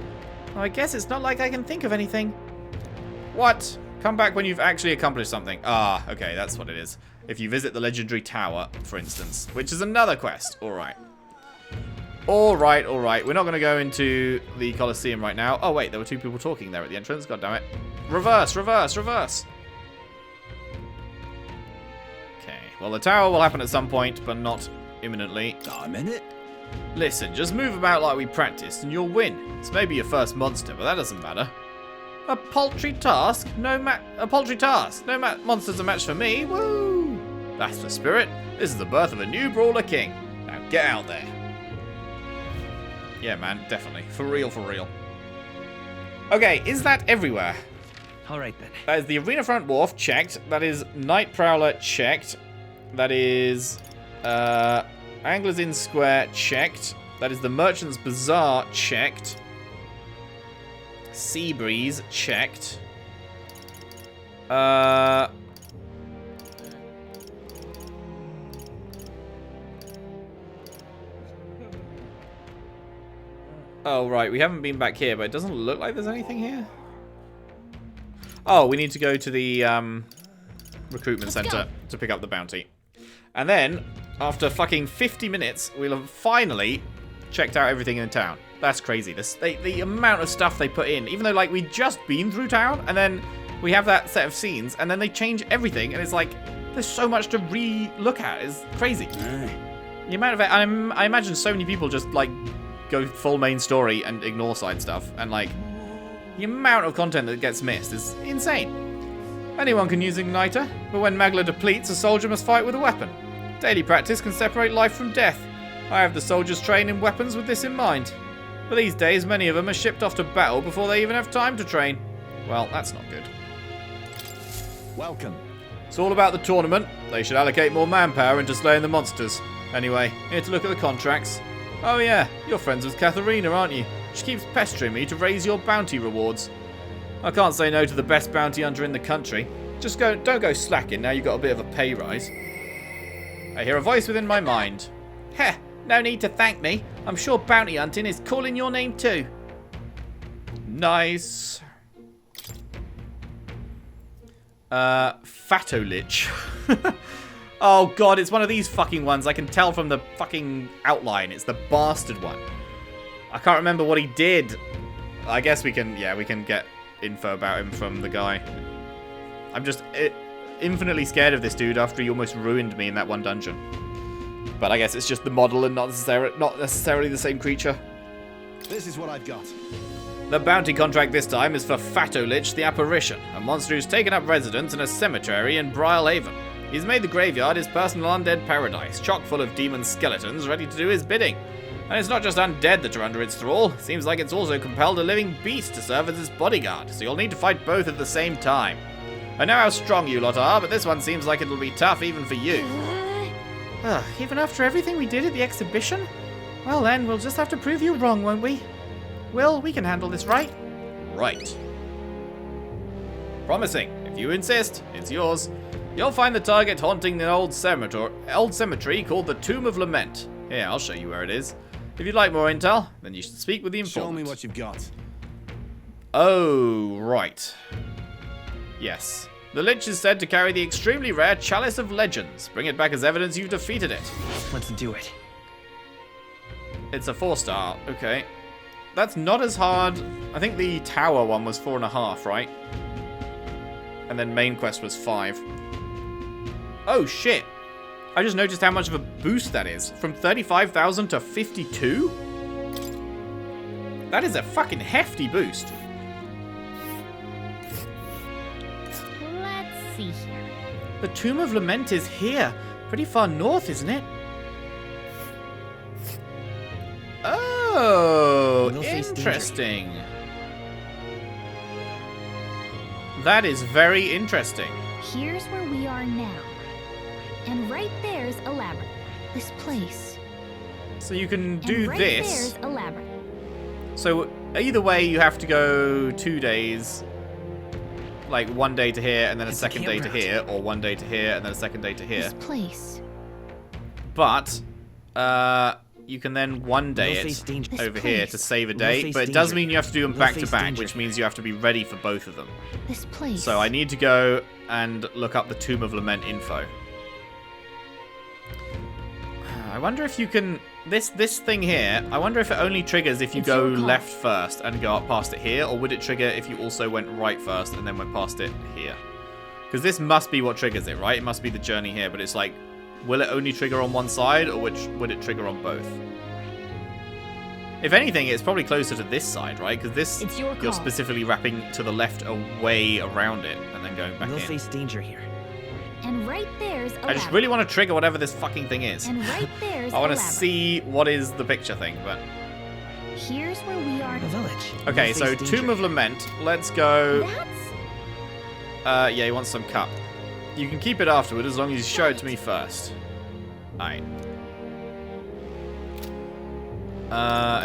Speaker 1: Well, I guess it's not like I can think of anything. What? Come back when you've actually accomplished something. Ah, okay, that's what it is. If you visit the legendary tower, for instance, which is another quest. Alright. Alright. We're not going to go into the Colosseum right now. Oh, wait, there were 2 people talking there at the entrance. God damn it. Reverse. Okay, well, the tower will happen at some point, but not imminently.
Speaker 3: I'm in it.
Speaker 1: Listen, just move about like we practiced and you'll win. It's maybe your first monster, but that doesn't matter. A paltry task? No monster's a match for me. Woo! That's the spirit. This is the birth of a new brawler king. Now get out there. Yeah, man, definitely. For real. Okay, is that everywhere?
Speaker 5: Alright then.
Speaker 1: That is the Arena Front Wharf, checked. That is Night Prowler, checked. That is, Anglers Inn Square, checked. That is the Merchant's Bazaar, checked. Seabreeze, checked. Oh, right. We haven't been back here, but it doesn't look like there's anything here. Oh, we need to go to the recruitment center to pick up the bounty. And then, after fucking 50 minutes, we'll have finally checked out everything in town. That's crazy. The amount of stuff they put in, even though, like, we'd just been through town, and then we have that set of scenes, and then they change everything, and it's like, there's so much to re-look at. It's crazy. The amount of it, I imagine so many people just, like, go full main story and ignore side stuff, and, like, the amount of content that gets missed is insane. Anyone can use Igniter, but when magla depletes, a soldier must fight with a weapon. Daily practice can separate life from death. I have the soldiers train in weapons with this in mind. But these days, many of them are shipped off to battle before they even have time to train. Well, that's not good.
Speaker 3: Welcome.
Speaker 1: It's all about the tournament. They should allocate more manpower into slaying the monsters. Anyway, here to look at the contracts. Oh yeah, you're friends with Katharina, aren't you? She keeps pestering me to raise your bounty rewards. I can't say no to the best bounty hunter in the country. Just don't go slacking now you've got a bit of a pay rise. I hear a voice within my mind. Heh, no need to thank me. I'm sure bounty hunting is calling your name too. Nice. Fatolich. Oh god, it's one of these fucking ones. I can tell from the fucking outline. It's the bastard one. I can't remember what he did. I guess we can get info about him from the guy. I'm just infinitely scared of this dude after he almost ruined me in that one dungeon. But I guess it's just the model and not necessarily the same creature.
Speaker 3: This is what I've got.
Speaker 1: The bounty contract this time is for Fatolich the Apparition, a monster who's taken up residence in a cemetery in Brilehaven. He's made the graveyard his personal undead paradise, chock full of demon skeletons ready to do his bidding. And it's not just undead that are under its thrall. Seems like it's also compelled a living beast to serve as its bodyguard, so you'll need to fight both at the same time. I know how strong you lot are, but this one seems like it'll be tough even for you. Even after everything we did at the exhibition? Well then, we'll just have to prove you wrong, won't we? Will, we can handle this, right? Right. Promising. If you insist, it's yours. You'll find the target haunting an old cemetery called the Tomb of Lament. Here, I'll show you where it is. If you'd like more intel, then you should speak with the informant.
Speaker 3: Show me what you've got.
Speaker 1: Oh, right. Yes. The Lich is said to carry the extremely rare Chalice of Legends. Bring it back as evidence you've defeated it.
Speaker 5: Let's do it.
Speaker 1: It's a 4-star. Okay. That's not as hard. I think the tower one was 4.5, right? And then main quest was 5. Oh, shit. I just noticed how much of a boost that is. From 35,000 to 52? That is a fucking hefty boost.
Speaker 2: Let's see here.
Speaker 1: The Tomb of Lament is here. Pretty far north, isn't it? Oh, interesting. That is very interesting.
Speaker 2: Here's where we are now. And right there's a labyrinth. This place.
Speaker 1: So you can do
Speaker 2: right
Speaker 1: this.
Speaker 2: There's a labyrinth.
Speaker 1: So either way, you have to go 2 days. Like 1 day to here and then a second day to here, or 1 day to here and then a second day to here.
Speaker 2: This place.
Speaker 1: But you can then 1 day it over here to save a day. But it does mean you have to do them back to back, which means you have to be ready for both of them.
Speaker 2: This place.
Speaker 1: So I need to go and look up the Tomb of Lament info. I wonder if you can... This thing here, I wonder if it only triggers if you go left first and go up past it here, or would it trigger if you also went right first and then went past it here? Because this must be what triggers it, right? It must be the journey here, but it's like, will it only trigger on one side, or would it trigger on both? If anything, it's probably closer to this side, right? Because this, you're specifically wrapping to the left away around it and then going back in.
Speaker 5: We'll face danger here.
Speaker 2: And right there's a
Speaker 1: I just really want to trigger whatever this fucking thing is.
Speaker 2: And right there's
Speaker 1: I want to see what is the picture thing, but...
Speaker 2: Here's where we are.
Speaker 5: The village.
Speaker 1: Okay, so Tomb of Lament. Let's go...
Speaker 2: That's...
Speaker 1: yeah, he wants some cup. You can keep it afterward as long as you show it to me first. Alright.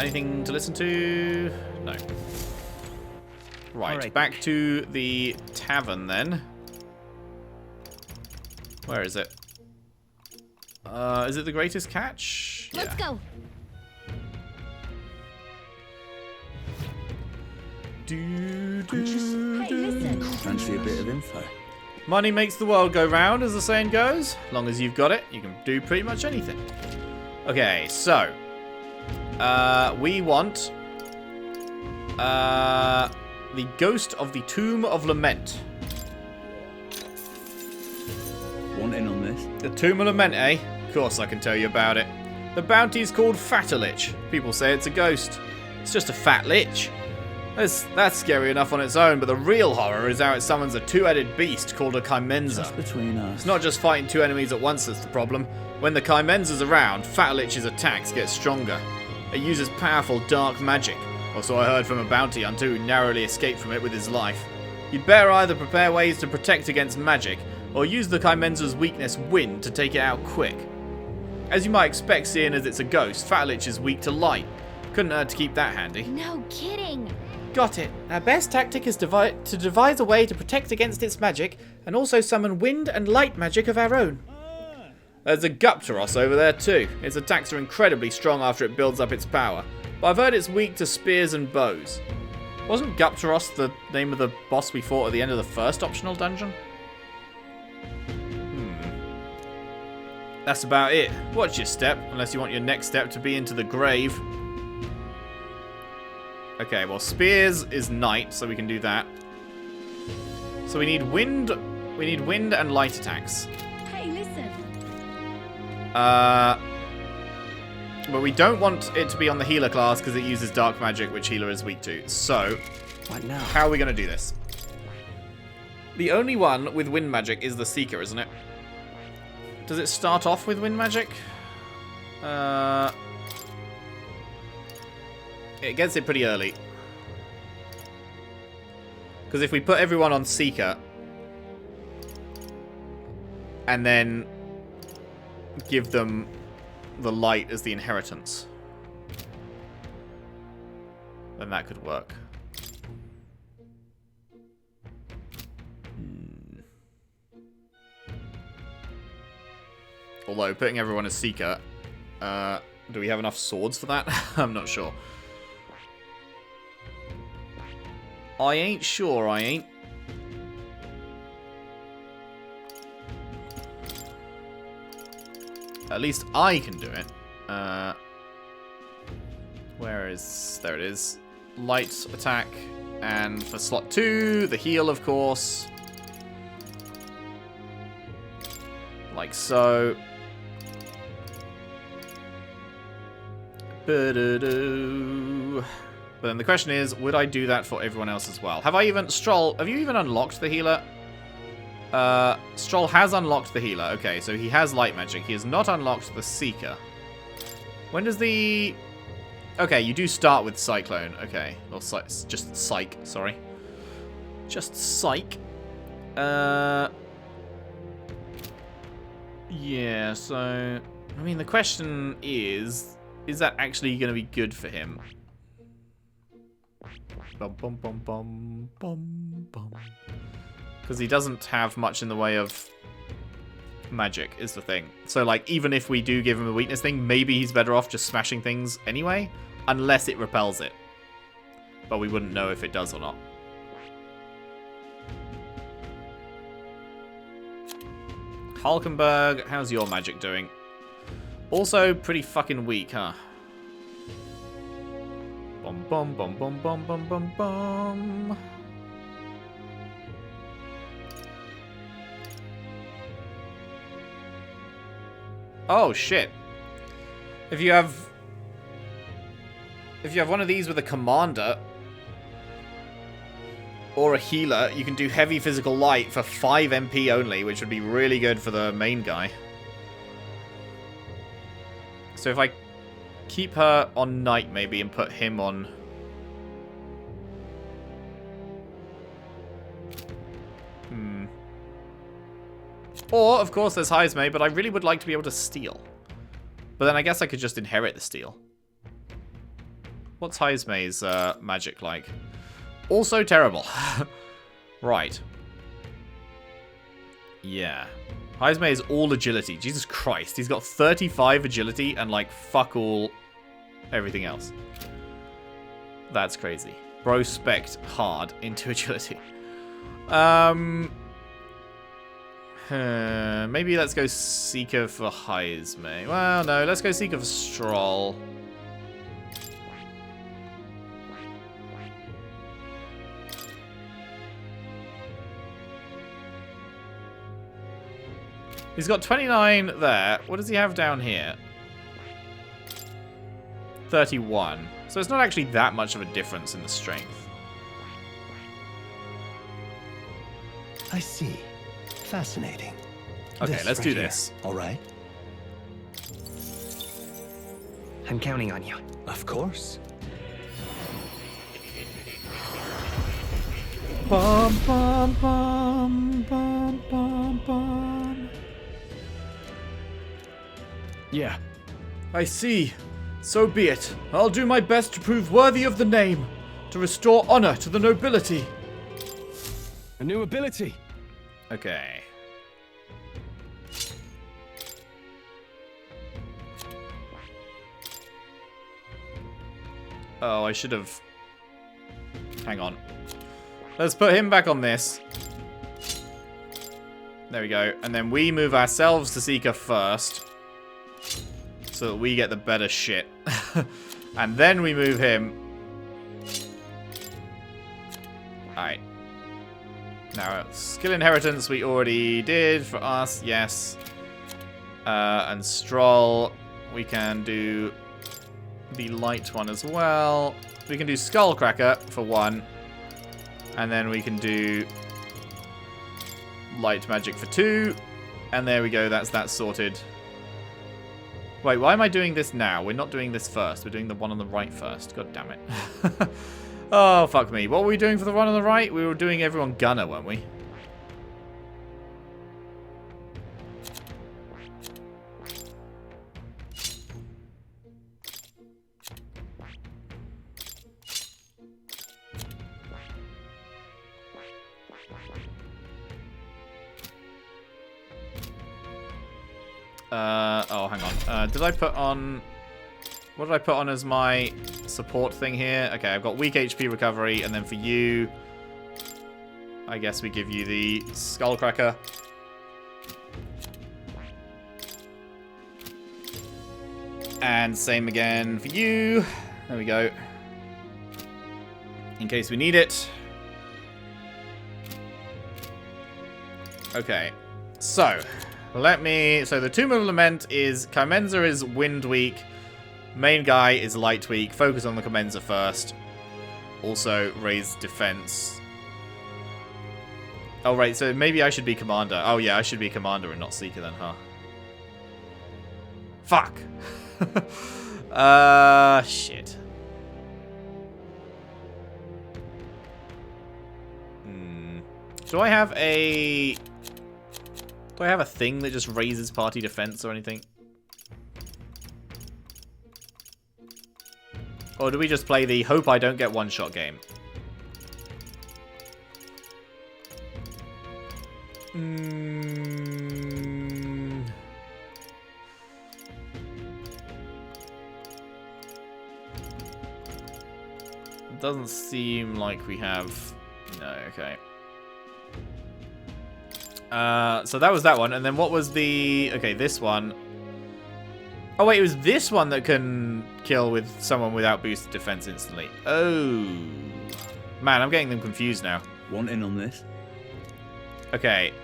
Speaker 1: Anything to listen to? No. Right,
Speaker 5: Alright.
Speaker 1: back to the tavern then. Where is it? Is it the greatest catch?
Speaker 2: Let's go. Hey, listen.
Speaker 4: Fancy a bit of info.
Speaker 1: Money makes the world go round, as the saying goes. As long as you've got it, you can do pretty much anything. Okay, so. We want... the Ghost of the Tomb of Lament.
Speaker 4: Want in on this?
Speaker 1: The Tomb of Lament, eh? Of course I can tell you about it. The bounty is called Fatter Lich. People say it's a ghost. It's just a fat lich. That's scary enough on its own, but the real horror is how it summons a two-headed beast called a Kaimenza.
Speaker 4: Just between us.
Speaker 1: It's not just fighting two enemies at once that's the problem. When the Kaimenza's around, Fatter Lich's attacks get stronger. It uses powerful dark magic. Or so I heard from a bounty hunter who narrowly escaped from it with his life. You'd better either prepare ways to protect against magic, or use the Kaimenza's weakness, wind, to take it out quick. As you might expect, seeing as it's a ghost, Fatter Lich is weak to light. Couldn't hurt to keep that handy.
Speaker 2: No kidding.
Speaker 1: Got it. Our best tactic is to devise a way to protect against its magic, and also summon wind and light magic of our own. There's a Guptaros over there too. Its attacks are incredibly strong after it builds up its power, but I've heard it's weak to spears and bows. Wasn't Guptaros the name of the boss we fought at the end of the first optional dungeon? That's about it. Watch your step, unless you want your next step to be into the grave. Okay, well, spears is night, so we can do that. So we need wind and light attacks.
Speaker 2: Hey, listen.
Speaker 1: But we don't want it to be on the healer class because it uses dark magic, which healer is weak to. So,
Speaker 4: What now?
Speaker 1: how are we going to do this? The only one with wind magic is the Seeker, isn't it? Does it start off with wind magic? It gets it pretty early. Because if we put everyone on Seeker, and then give them the light as the inheritance, then that could work. Although, putting everyone as Seeker, do we have enough swords for that? I'm not sure. I ain't sure, I ain't. At least I can do it. Where is... There it is. Light attack. And for slot 2, the heal, of course. Like so. Ba-da-doo. But then the question is, would I do that for everyone else as well? Have I even... Stroll, have you even unlocked the healer? Stroll has unlocked the healer. Okay, so he has light magic. He has not unlocked the Seeker. When does the... Okay, you do start with Cyclone. Okay. Or just Psych, sorry. Just Psych. Yeah, so... I mean, the question is that actually going to be good for him? Bum, bum, bum, bum, bum, bum. Because he doesn't have much in the way of magic, is the thing. So, like, even if we do give him a weakness thing, maybe he's better off just smashing things anyway, unless it repels it. But we wouldn't know if it does or not. Hulkenberg, how's your magic doing? Also pretty fucking weak, huh? Bum bum bum bum bum bum bum bum. Oh shit. If you have one of these with a commander or a healer, you can do heavy physical light for 5 MP only, which would be really good for the main guy. So if I keep her on night maybe and put him on... Or, of course, there's Heisme, but I really would like to be able to steal. But then I guess I could just inherit the steal. What's Heismei's magic like? Also terrible. Right. Yeah. Heismei is all agility. Jesus Christ. He's got 35 agility and, like, fuck all everything else. That's crazy. Brospect hard into agility. Maybe let's go Seeker for Heismei. Well, no. Let's go Seeker for Stroll. He's got 29 there. What does he have down here? 31. So it's not actually that much of a difference in the strength.
Speaker 3: I see. Fascinating.
Speaker 1: Okay, let's do
Speaker 3: here.
Speaker 1: this.
Speaker 3: All right.
Speaker 5: I'm counting on you.
Speaker 3: Of course.
Speaker 1: Bum, bum, bum, bum, bum, bum.
Speaker 5: Yeah.
Speaker 1: I see. So be it. I'll do my best to prove worthy of the name, to restore honor to the nobility.
Speaker 6: A new ability.
Speaker 1: Okay. Oh, I should have... Hang on. Let's put him back on this. There we go. And then we move ourselves to Seeker first. So that we get the better shit. And then we move him. Alright. Now, skill inheritance we already did for us. Yes. And Stroll. We can do the light one as well. We can do Skullcracker for one. And then we can do light magic for 2. And there we go. That's that sorted. Wait, why am I doing this now? We're not doing this first. We're doing the one on the right first. God damn it. Oh, fuck me. What were we doing for the one on the right? We were doing everyone gunner, weren't we? Oh, hang on. Did I put on... What did I put on as my support thing here? Okay, I've got weak HP recovery, and then for you, I guess we give you the Skullcracker. And same again for you. There we go. In case we need it. Okay, so... So the Tomb of Lament is, Commenza is wind weak, main guy is light weak, focus on the Commenza first. Also, raise defense. Oh, right, so maybe I should be commander. Oh, yeah, I should be commander and not seeker then, huh? Fuck. Shit. Do I have a... Do I have a thing that just raises party defense or anything? Or do we just play the hope I don't get one-shot game? It doesn't seem like we have... No, okay. So that was that one, and then what was the... Okay, this one. Oh wait, it was this one that can kill with someone without boosted defense instantly. Oh. Man, I'm getting them confused now.
Speaker 4: Want in on this?
Speaker 1: Okay.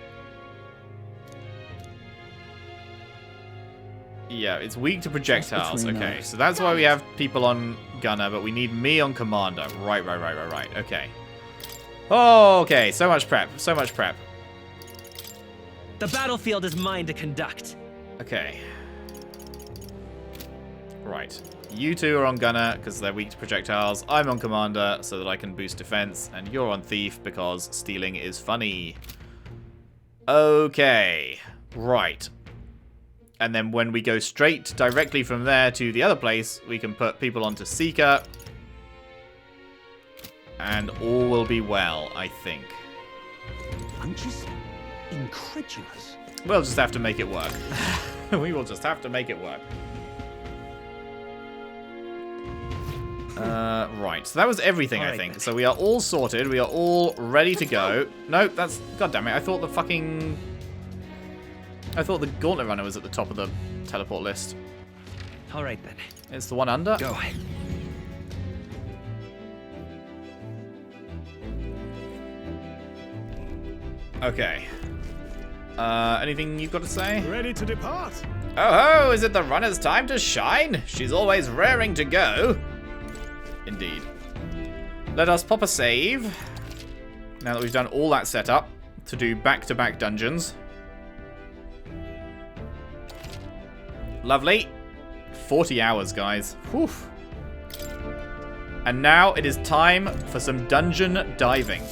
Speaker 1: Yeah, it's weak to projectiles. Okay, so that's why we have people on gunner, but we need me on commander. Right. Okay. Oh, okay, so much prep. So much prep.
Speaker 5: The battlefield is mine to conduct.
Speaker 1: Okay. Right. You two are on gunner because they're weak to projectiles. I'm on commander so that I can boost defense. And you're on thief because stealing is funny. Okay. Right. And then when we go straight directly from there to the other place, we can put people onto seeker. and all will be well, I think.
Speaker 3: I'm just incredulous.
Speaker 1: We'll just have to make it work. We will just have to make it work. Right, so that was everything, I think. So we are all sorted. We are all ready to go. Nope, that's... God damn it, I thought the Gauntlet Runner was at the top of the teleport list.
Speaker 5: All right, then.
Speaker 1: It's the one under?
Speaker 5: Go.
Speaker 1: Okay. Anything you've got to say?
Speaker 6: Ready to depart.
Speaker 1: Oh ho, is it the runner's time to shine? She's always raring to go. Indeed. Let us pop a save. Now that we've done all that setup to do back-to-back dungeons. Lovely. 40 hours, guys. Whew. And now it is time for some dungeon diving.